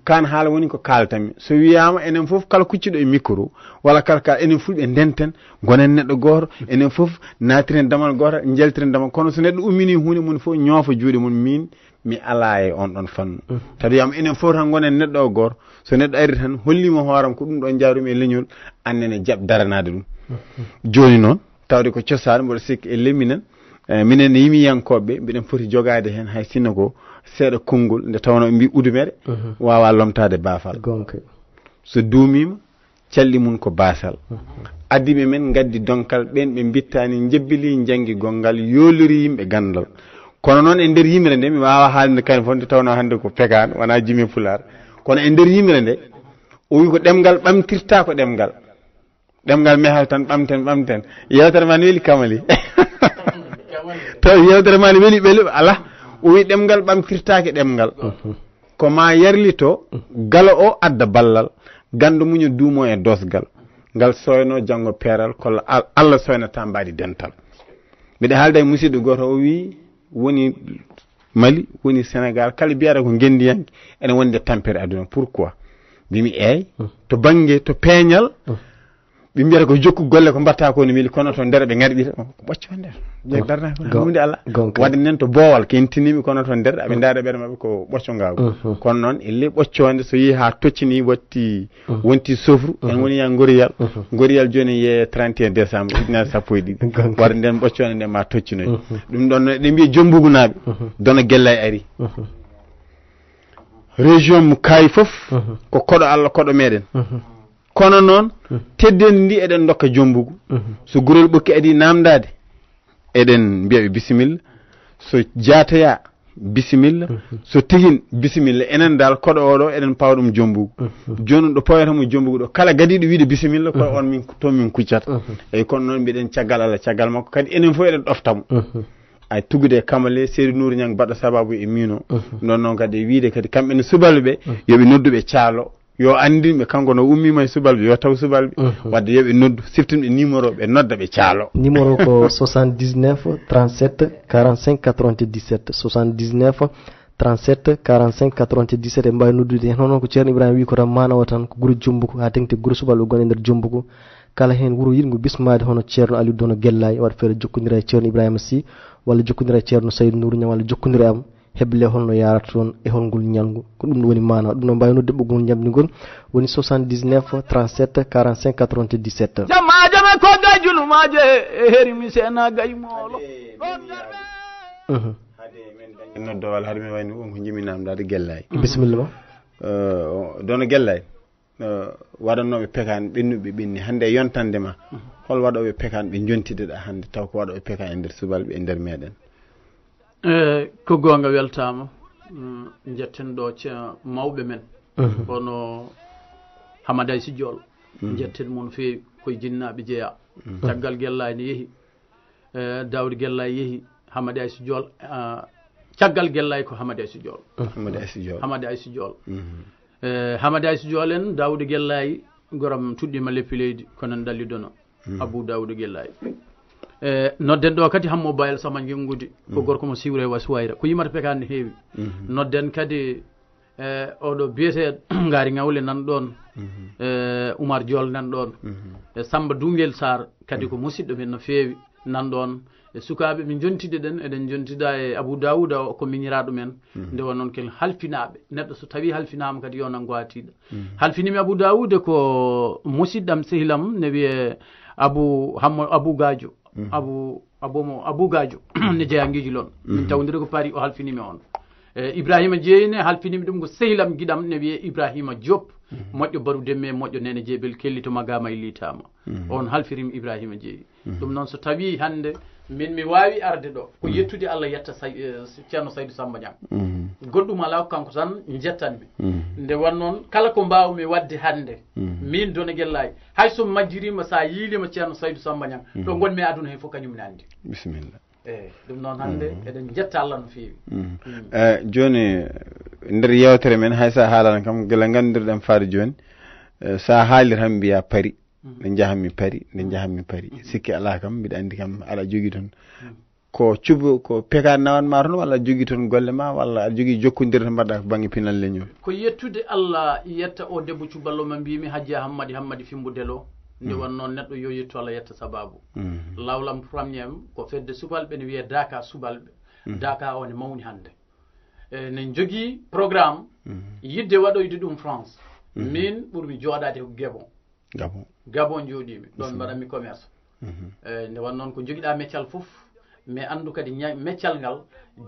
kan haala woni ko kaltami so wiyama enen foof kala kucciɗo e micro walla kala enen fulɓe ndenten gonen neɗɗo goto enen foof natiren damal goto jeltiren damal kono so neɗɗo ummini hunde mum foof ñoofa juuɗe mum min mi ala e on ɗon fannu tawde wiyama enen foof tan gonen neɗɗo o goto so neɗɗo ari tan hollima hooram ko ɗum ɗo jaarumi e leñol annene jaab daranade ɗum joni noon tawde ko cosaan mboɗo sikki e lemminen minen yimiyankoɓe mbiɗen foti jogade hen hay sinno ko seeɗa konngol nde tawno mbi udumere wawa lomtade baafal so duumima calɗi mum ko basal addiɓe men gaddi donkal ɓen ɓe bittani jebbili janggi gongal yoolori yimɓe gandal kono noon e nder yimre nde mi wawa haalde kane fof nde tawno hande ko pekane wona jimi pular kono e nder yimre nde o wi ko ɗemgal ɓamtirta ko ɗemgal mehal tan ɓamten yewtere ma ne weeli Kamali taw yewtere ma ne weeli ɓeli ala o wi ɗemgal ɓamtirtake ɗemgal ko ma yarlito gala o adda ballal gandu muño duumo e dosgal ngal soyno janggo peeral kolla Allah soynata mbaɗi dental mbiɗa haalda e musidɗo goto o wi woni Mali woni Sénégal kala biyata ko gendiyanke ene wonde tampere aduna pourquoi mbimi eyyi to banggue to peeñal ɓe mbiyata ko jokku golle ko mbatta ko ne weeli kono to nder ɓe garɗira ko ɓocco nder jeg darna ko hunde Allah wadde nen to boowal kentinimi kono to nder aɓe ndaada ɓeɗe mabɓe ko ɓocco ngago kono noon elle ɓoccode so yeehi ha toccini wonti sofru en woni ya goriyal joni ye 31 décembre ujunere sappo e ɗiɗi wadde nden ɓoccode nden ma toccinoy ɗum ɗon noon eɗen mbiya Jombugu naaɓe dono Guellay ari région mo kayi foof ko koɗo Allah koɗo meɗen kono noon teddedi ndi eɗen dokka Jombugu so gurel ɓokki adi namdade eɗen mbiyaɓe bisimilla so jataya bisimilla so tigin bisimilla enen dal koɗo oɗo eɗen pawa ɗum Jombugu joni ɗo pawetamo Jombugu ɗo kala gadiɗo wiide bisimilla koɗo on min kuccata eyyi kono noon mbiɗen caggal Allah caggal makko kadi enen fof eɗen ɗoftamo ay tugude Kamale Seydou Nourou Niang baɗɗo sababu e mino non noon kadi wiide kadi kamɓe ne subalɓe yoɓe nodduɓe caalo yo andinɓe kanko no ummima e subalɓe yo taw subalɓe wadde yoɓe noddu siftinɓe numéro ɓe nodda ɓe caalo numéro ko 79 37 45 97 79 37 45 97 e mbawi noddude hen hono ko ceerno Ibrahima wi ko tan manawa tan ko guure Jombugu ha tengti guure subalɓe gone e nder Jombugu kala hen wuuro yiɗgo bismade hono ceerno Aliou Dono Guellay waɗa feere jokkodira e ceerno Ibrahima Sy walla jokkodira e ceerno Saydou Nourou Niang walla jokkodira am heble holno yarata toon e holngol ñalngu ko ɗum woni mana ɗum no mbawi nodde ɓoggol ñamdigol woni 79 37 45 97 jammaje me ko gajulumaje e herimi sena gaymolo noddowal haade mi wayno on ko jiminamdade Guellay bisimilla Dono Guellay waɗannoɓe pekane ɓennuɓe ɓenni hande e yontandema hol waɗoɓe pekane ɓe jontideɗa hande taw ko waɗoɓe pekane e nder subalɓe e nder meɗen ko gonga weltama jetten ɗo mawɓe men hono Hamadou Sy Diol jetten mon feewi koye jinnaɓe jeeya caggal Guellaye ne yeehi Daouda Guellaye yeehi Hamady Aissou Diol caggal Guellaye ko Hamady Aissou Diol Hamady Aissou Diol Hamady Aissou Diol en Daouda Guellaye goram tuɗɗima leppi leydi kono dallidono Abou Daouda Guellaye nodden ɗo kadi hammo bayel sama jengudi ko gorko mo siwre wa suwayra ko yimata pekani ne heewi nodden kadi oɗo biyete ngaari ngawle nan ɗon Oumar Diol nan ɗon Samba Dungel Sarr kadi ko musidɗo men no feewi nan ɗon e sukaɓe min jontide ɗen eɗen jontida e Abou Daouda o ko miñiraɗo men nde won noon ken halfinaɓe neɗɗo so tawi halfinama kadi yo nan gwatiɗo halfinimi Abou Daouda ko musidɗam sehilam ne wiye Abou Gadio Abou Gadio ne jeeyangiji lon min tawdiri ko Paris o halfinimi on Ibrahima Dieyne halfinimi ɗum ko sehilam giɗam ne wiye Ibrahima Diop moƴƴo baru demme moƴƴo nene jeebel kelli to magama e litama on halfirimi Ibrahima Dieye ɗum noon so tawi hande min mi wawi arde ɗo ko yettude Allah yetta ceerno Saydou Samba Niang goɗɗum ala ko kanko tan jettanmi nde won noon kala ko mbawmi wadde hande min Dona Guellaye hayso majjirima sa yiilima ceerno Saydou Samba Niang ɗo gonmi e aduna he fof kañum nandi bisimilla ɗum noon hande eɗen jetta Allah no feewi joni nder yewtere men hay sa haalana kam gila gandirɗen faade joni sa haalir han mbiya Paris nde jahanmi Paris sikki ala kam mbiɗa andi kam aɗa jogui toon ko cubo ko pekade nawanma toon walla jogui toon golle ma walla aɗa jogui jokkodire to mbaɗɗa ko banggue pinal leñol ko yettude Allah yetta o debbo cuballo ma mbimi Hadja Hammadi Fimbudelo nde won noon neɗɗo yo yettu Allah yetta sababu lawlam premier ko fedde subalɓe ne wiye Daka subalɓe Daka o ne mawni hande ne jogui programme yidde waɗoyde ɗum France min ɓurmi jooɗade ko Gabon jooɗimi ɗon mbaɗanmi commerce nde won noon ko joguiɗa meccal foof mais andu kadi meccal ngal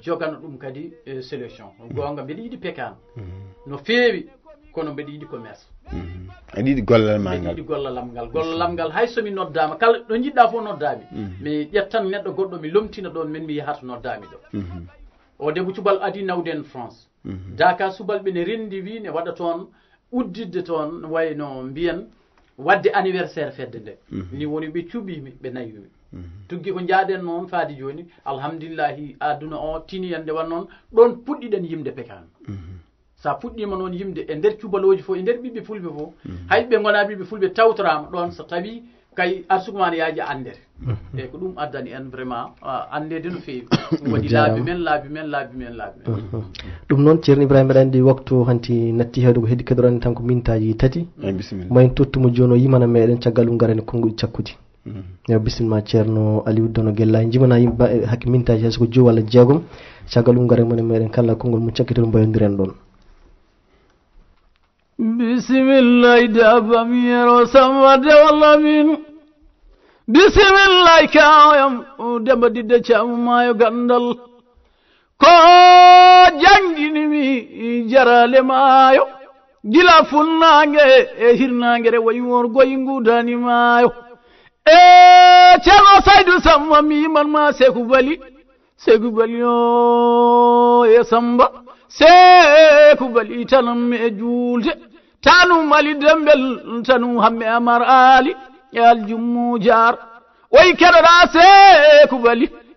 jogano ɗum kadi sélection gonga mbeɗa yiiɗi pekan no feewi kono mbeɗa yiiɗi commerce aɗa yiiɗi gollalam ngal gollalam ngal hay somi noddama kala ɗo jiɗɗa fof noddami mi ƴettan neɗɗo goɗɗo mi lomtina ɗon min mi yahata noddami ɗo o debbo cubal adi nawden France Daka subalɓe ne rendi wi ne waɗa toon uddidde toon wayno mbiyen wadde anniversaire fedde nde ni woni ɓe cuɓimi ɓe nayimi tuggi ko jaaɗen noon faadi joni alhamdulillahi aduna o tini yande wan noon ɗon puɗɗiɗen yimde pekan sa puɗɗima noon yimde e nder cubaloji fof e nder ɓiɓɓe fulɓe fof hay ɓe gona ɓiɓɓe fulɓe tawtorama ɗon so tawi kay arsukumane yaaji andere e ko ɗum addani en vraiment andede no feewi waɗi laabi men ɗum noon ceerno Ibrahima aɗa andi waktu hanti natti heeɗo ko heedi kedorani tan ko mintaji tati mayen tottumo joni o yimana meɗen caggal ɗum garani konguɗi cakkude yo bisimilla ceerno Aliou Dona Guellaye jimana yimɓe hakke mintaji hayso ko joyi walla jeegom caggal ɗum garani monen meɗen kala konngol mum cakkitol mbayodiren ɗon bisimillahi dabam yero samade walla min bisimillahi kawam demba didde camu maayo gandal ko jangginimi jarale maayo gila funnange e hirnangere wayi worgoyi ngudani maayo e ceerno Saydou Samba miman ma Sekou Bali o e Samba Sekou Bali tanam e juulte tanu Mali Dembel tanu hamme Amar Ali e aljummu jar way keɗoɗa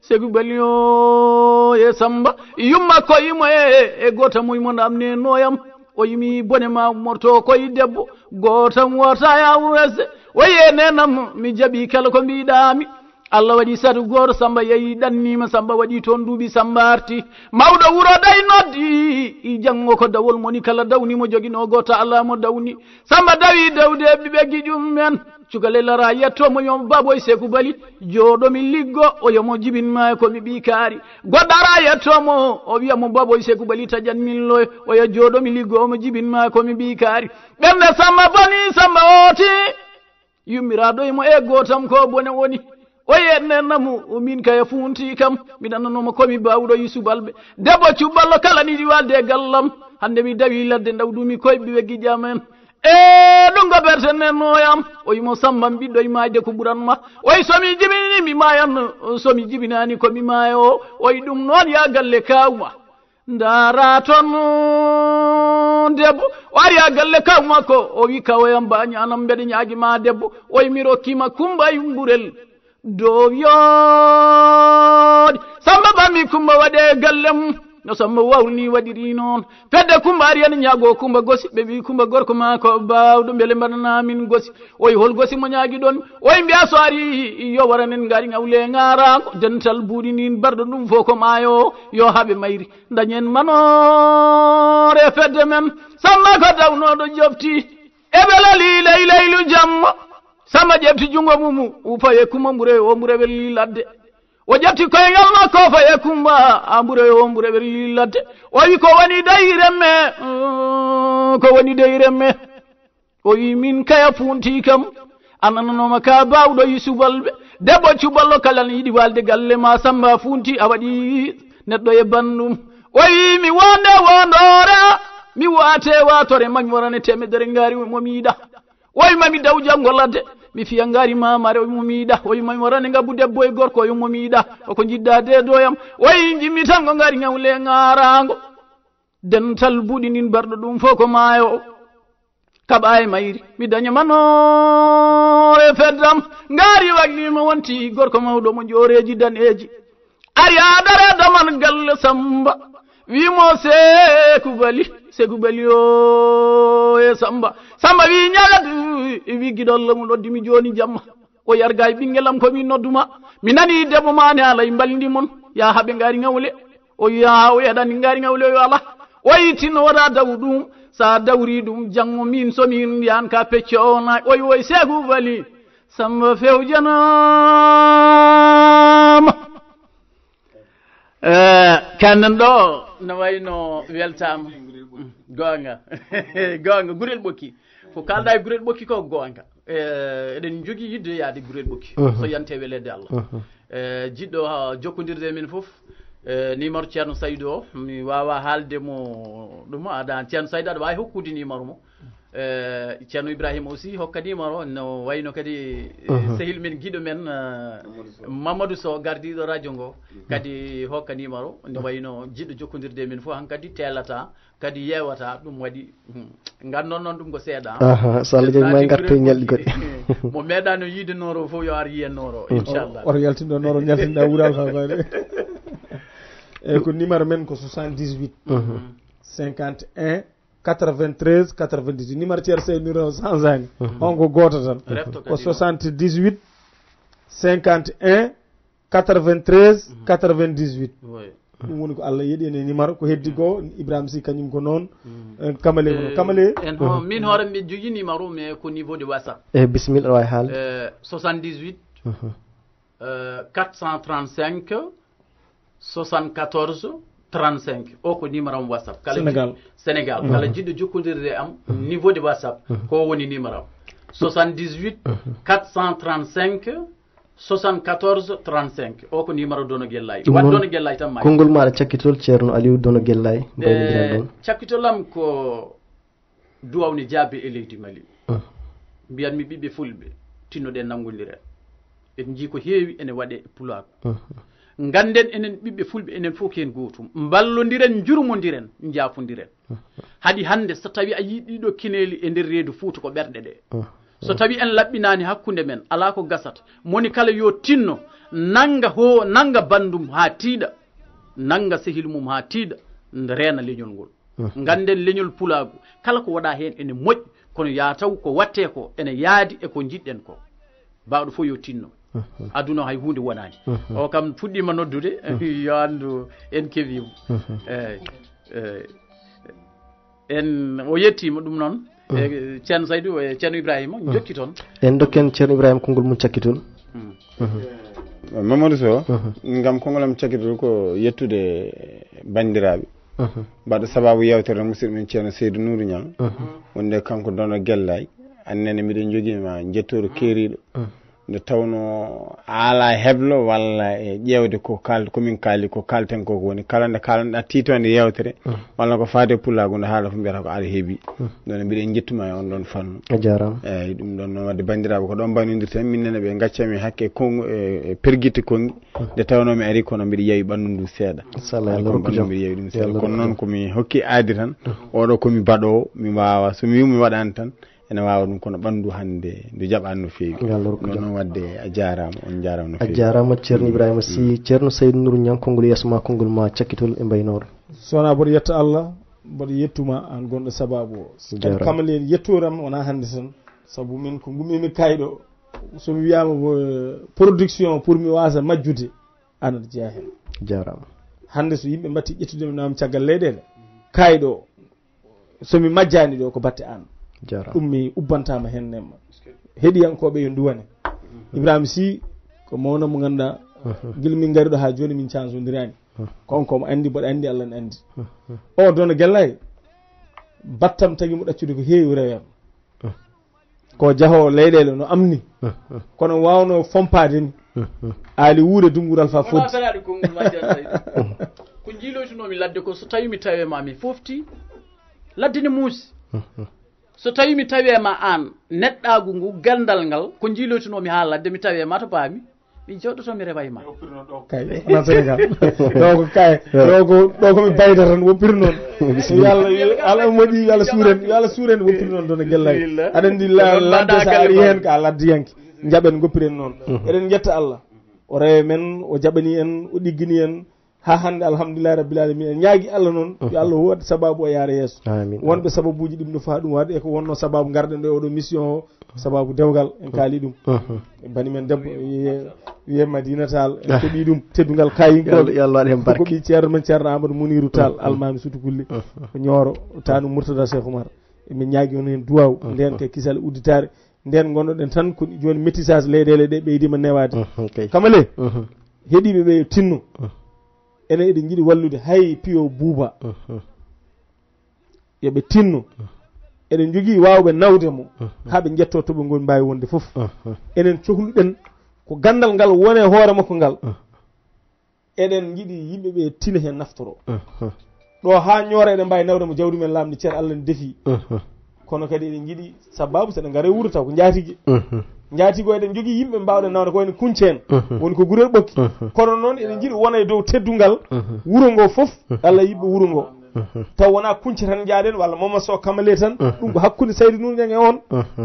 Sekou Bali o e Samba yumma koyimo e gota muymo namne noyam o yimi bone ma morto koye debbo gotam wota yawrese waye nenam mi jaaɓi kala ko mbiɗami Allah waɗi satu goto Samba yeeyi ɗannima Samba waɗi toon duuɓi Samba arti mawɗo wuuro ɗay noddi janggo ko dawol moni kala dawnimo joguino goto Allah mo dawni Samba dawi dawde ɓiɓe guiƴum men cukale lara yettomo yomo baboy Sekou Bali joɗomi liggo o yomo jibinma komi ɓi kaari goɗɗara yettomo o wiyamo baboy Sekou Bali taƴanmin loy oyo joɗomi liggo omo jibinma komi ɓi kaari ɓernde Samba boni Samba oti yummiraɗo emo e gotam ko bone woni o yennenamu min kaya funti kam mi ɗannanoma komi bawɗo yi subalɓe debbo cuballo kala niɗi walde e gallam hande mi dawi ladde dawdumi koye ɓiɓe guiƴamen e ɗum go bertenennoyam o yimo Samba ɓiɗɗo e mayde ko ɓuranma oyi somi jibini mi mayan somi jibinani komi maayo o oyi ɗum noon ya galle kawma ndara toon debbo ari a galle kaw makko o wi kawoyam ba ñanam mbeɗa ñaagi ma debbo o wi mi rokkima Kumba yumburel dow yoode Samba ɓami Kumba waɗe gallem no Samba wawni waɗiri noon fedde Kumba ari ene ñaago Kumba gosi ɓe wi Kumba gorko ma ko bawɗo beele mbaɗana min gosi o wi hol gosi mo ñaagi ɗon o wi mbiya so ari yo waranen ngari ngawle ngarago dental buuɗi nin barɗo ɗum fof ko maayo yo haaɓe mayri dañen manore fedde men Samba ko dawnoɗo jofti e ɓelali leylu jamma Samba ƴefti jungo mumu ufaye Kumba ɓure o ɓure welli ladde o ƴefti koyngal makko faye Kumba a ɓure o ɓure welli ladde o wi ko woni dayremme o wi min kaya funti kam anananoma ka bawɗo yi subalɓe debbo cuballo kala ne yiɗi walde galle ma Samba funti a waɗi neɗɗo e bandum o wi mi wonde wondore mi wate watore mami warane temedere ngari momi yiɗa o wi mami daw janggo ladde mi fiya ngari mamare o wi momi yiɗa o wi mami warane ngabbu debbo e gorko o wi momi yiɗa oko jidda dedoyam o wi jimmi tan ko ngari ngawle ngarango dental buɗi nin barɗo ɗum fof ko maayo kaɓa e mayri mi daña manore feddam ngari wagnima wonti gorko mawɗo mo jooreji daneji ari adara daman galle Samba wimo Seku Bali o e Samba wi ñagat wi giɗolla mum ɗoddimi joni jamma o yarga e ɓinguelam komi nodduma mi nani debbo mane alay mbaldi mon ya haaɓe ngari ngawle o ya o yaɗani ngari ngawle o ala o yittinno waɗa daw ɗum sa dawri ɗum jango min somin yan ka pecce ona o wi Seku Bali Samba fewjanama kannen ɗo no wayno weltama gonga gurel ɓokki ko kalɗa e gurel ɓokki ko gonga eɗen jogui yidde yaade gurel ɓokki so yante welede Allah jiɗɗo jokkodirde men foof numéro ceerno Saydou o mi wawa haalde mo ɗum aɗa ceerno Saydou aɗa wawi hokkude numéro mo ceerno Ibrahima aussi hokka numéro no wayno kadi sehil men guiɗo men Mamadou Sow gardiɗo radio ngo kadi hokka numéro no wayno jiɗɗo jokkodirde men fof hankkadi telata kadi yewata ɗum waɗi gandon noon ɗum ko seeɗa so Allah jaɓi ma garto e ñalɗi goɗɗi mo meeɗano yiide noro fof yo ar yiyen noro inchallah oto yaltindo noro ñaltinɗa wural fafade eyyi ko numéro men ko 78 51 93 98 numéro ceerno Seydou sansani on ko goto tan ko 78 51 93 98 ɗum woni ko Allah yiiɗi ene numéro ko heddi go Ibrahima Sy kañum ko noon Kamale kono Kamale en min hoore mbiɗa jogui numéro mais ko niveau de WhatsApp bisimilla wawi haal 78 435 74 35 o ko numéro am WhatsApp Sénégal kala jiɗɗo jokkodirde am niveau de WhatsApp ko woni numéro am 78 435 74 35 o ko numéro Dono Guellay wat Dono Guellay tan ma konngol maɗa cakkitol ceerno Aliou Dono Guellay cakkitolam ko duwawni jaabe e leydi Mali mbiyanmi ɓiɓɓe fulɓe tinnoɗen nanggodiren en jii ko heewi ene waɗe pulaako ganden enen ɓiɓɓe fulɓe enen fof ken gootum ballodiren jurmodiren jaafodiren haɗi hannde so tawi a yii ɗiɗo kineeli e nder reedu Fuuta ko ɓerɗe ɗe so tawi en laɓɓinani hakkunde men ala ko gasata moni kala yo tinno nanga bandum ha tiiɗa nanga sehil mum ha tiiɗa reena leñol ngol ganden leñol pulaagu kala ko waɗa hen ene moƴƴi kono ya taw ko watte ko ene yaadi e ko jiɗɗen ko bawɗo fof yo tinno aduna hay hunde wonani o kam fuɗɗima noddude yo andu en keewimo en o yettima ɗum noon ceerno Saydou e ceerno Ibrahima jokki toon en dokken ceerno Ibrahima konngol mum cakkitol Mamadou Sow ngam kongolam cakkitol ko yettude bandiraɓe mbaɗa sababu yewtere musidɗo men ceerno Seydou Nourou Niang wonde kanko Dono Guellay annene miɗen joguima jettoro keeriɗo nde tawno ala heblo walla e ƴewde ko kalde komin kaali ko kalten ko woni kala nde kalanoɗa titonde yewtere walla ko faade pullago nde haala fo mbiyata ko aɗa heeɓi ɗon mbiɗen jettuma e on ɗon fannu a jarama eyyi ɗum ɗon noon wadde bandiraɓe ko ɗon mbaynodirten minnene ɓe gaccami hakke kongu e perguitte kongi nde tawno mi ari kono mbiɗa yeewi ɓanndu ndu seeɗa mbiɗa yeewi ɗum seeɗa kono noon komi hokki aadi tan oɗo komi baɗowo mi wawa somi wi mi waɗani tan ene wawa ɗum kono ɓanndu hannde ndu jaɓani no feewi noon wadde a jarama on jarama no feewi a jarama ceerno Ibrahima Sy ceerno Saydou Nourou Niang konngol yeeso ma konngol ma cakkitol e mbaynore sowona mboɗo yetta Allah mboɗo yettuma an gonɗo sababu o kadi kamalen yettoram wona hannde tan saabu min ko gummimi kayɗo somi wiyama production pour mi wasa majjude an aɗa jeeya hen jarama hannde so yimɓe mbatti ƴettudemi nawmi caggal leyɗele kayɗo somi majjani ɗo ko batte an ɗum mi ubbantama hen nemma heeɗiyankoɓe yo duwane Ibrahima Sy ko mawno mo ganduɗa guila min gari ɗo ha joni min cansodirani konko mo andi mboɗo andi Allah ne andi o dono guellay battam tagui mo ɗaccude ko heewi rewam ko jaahowo leyɗele no amni kono wawno fompade ni aali wuure dungural fa foddi ko jiiloytunomi ladde ko so tawi mi tawema mi fofti ladde ne muusi so tawi mi tawema an neɗɗagu ngu gandal ngal ko jiiloytunomi ha ladde mi tawema to paami mi jooɗoto mi rewa e ma kay ona Sénégal ɗo ko kay ɗo komi bayda tan woppiri noon Allah moƴƴi Allah suuren woppiri noon ɗon e guellay aɗa andi ladde sa ari hen ka laddiyanke jaɓen goppiren noon eɗen jetta Allah o rewe men o jaɓani en o ɗiggini en ha hande alhamdulillah rabbil alamin en ñaagui Allah noon yo Allah waɗ sababu o yaara yeeso wonɓe sababuji ɗum no fa ɗum waɗi e ko wonno sababu garɗen ɗo oɗo mission o sababu dewgal en kaali ɗum bani men debbo wiye Madina Tall en keeɓi ɗum teddugal kayinkoɓe koɓi ceerno men ceerno Amadou Mounirou Tall almami sutu kulli ko ñooro tanu Mourtada Cheikh Oumar min ñaagui on hen duwaw nden ke kisal udditare nden gonnoɗen tan ko joni métissage leyɗele ɗe ɓeydima newade kamale heeɗiɓe ɓe tinno enen eɗen jiiɗi wallude hay piyo buuba yoɓe tinno eɗen jogui wawɓe nawde mo haaɓe jetto toɓe goni mbawi wonde foof enen cohluɗen ko gandal ngal wone hoore makko ngal eɗen jiiɗi yimɓeɓe tina hen naftoro ɗo ha ñoora eɗen mbawi nawde mo jawdi men lamde ceer Allah ne deefi kono kadi eɗen jiiɗi sababu seɗen gaare wuuro taw ko jaatigui jaatigo eɗen jogui yimɓe mbawɗe nawde ko wayno kuncen woni ko gurel ɓokki kono noon eɗen jiiɗi wona e dow teddungal wuuro ngo foof Allah yiɓɓe wuuro ngo taw wona kunce tan jaaɗen walla Mama Sow Kamale tan ɗum ko hakkude Saydou Nourou Niang e on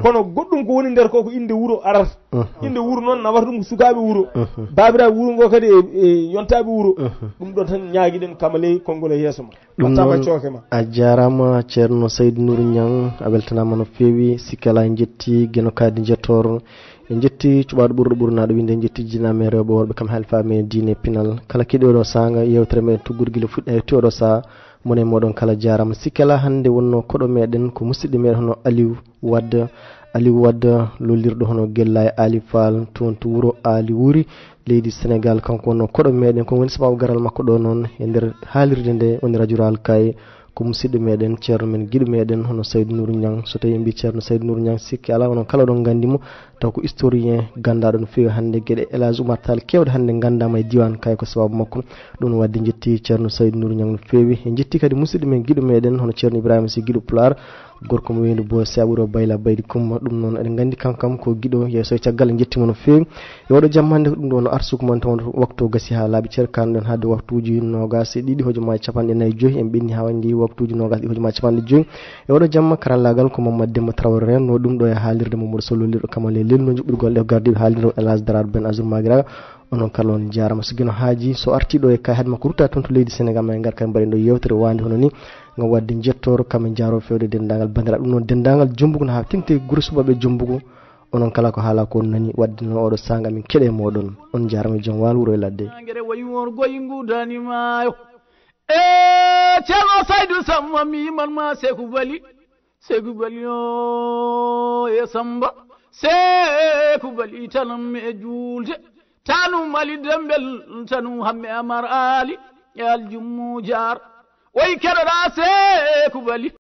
kono goɗɗum ko woni nder ko inde wuuro arata inde wuuro noon nawata ɗum ko sukaɓe wuuro babiraɓe wuuro ngo kadi e yontaɓe wuuro ɗum ɗon tan ñaaguiɗen Kamale konngol e yeeso ma ɗum noon a jarama ceerno Saydou Nourou Niang a weltanama no feewi sikkala en jetti gueno kadde jettoro en jetti cuɓaɗo ɓurɗo ɓurnaɗo winde en jetti jinnaɓe rewɓe worɓe kam halfame diine pinal kala keeɗi oɗo sanga yewtere meɗen tuggorguila fuɗɗe hetti oɗo saha mone moɗon kala jarama sikkala hande wonno koɗo meɗen ko musidɗo meɗen hono Aliou Wadda lollirɗo hono Guella e Ali Fall toon to wuuro Ali Wuri leydi Sénégal kanko wonno koɗo meɗen ko woni sababu garal makko ɗo noon e nder haalirde nde woni radio Rural Kaye ko musidɗo meɗen ceerno men guiɗo meɗen hono Saydou Nourou Niang so tawi mbi ceerno Saydou Nourou Niang sikki ala onon kala ɗon gandimo taw ko historien gandaɗo no fewi hande gueɗe El Hadj Oumar Tall kewde hande gandama e diwan Kaye ko sababu makko ɗum wadde jetti ceerno Saydou Nourou Niang no fewi en jetti kadi musidɗo men guiɗo meɗen hono ceerno Ibrahima Sy guiɗo Pular gorko mo weyndu bo saɓuro bayla baydi kumma ɗum noon eɗen gandi kankam ko guiɗo yeeso e caggal en jettimo no fewi e oɗo jamma hande ɗum ɗo no arsuko mon taw waktu gassi ha laaɓi cerkanoɗen hadde waktuji nogas e ɗiɗi hojomaji capanɗe nayyi joyyi en ɓenni ha wandi waktuji nogas ɗi hojomaji capanɗe joyyi e oɗo jamma karallagal ko Mamadou Demba Traoré renno ɗum ɗo e haalirde Mamadou Sow lollirɗo Kamale lelno juɓɓirgol ɗe gardiɓe haalirde El Hadj Darade Ben Azour Maguiraga onon kala on jarama so guino haaji so arti ɗo e Kaye hadde makko rutta toon to leydi Sénégal ma gar kay mbaɗen ɗo yewtere wande hono ni ngam wadde jettoro kamen jaro fewde dendagal bandiraɓe ɗum noon dendagal Jombugu no ha tinte guure subaɓe Jombugu onon kala ko haala ko nani wadde no oɗo sanga min keɗe moɗon on jarama joom wal wuuro e ladde ceerno Saydou Samba mi manma Sekou Bali o e Samba Sekou Bali tanam e julde tanu mali dembel tanu hamme Amar Ali e aljummu jar way keɗoɗa Sekou Bali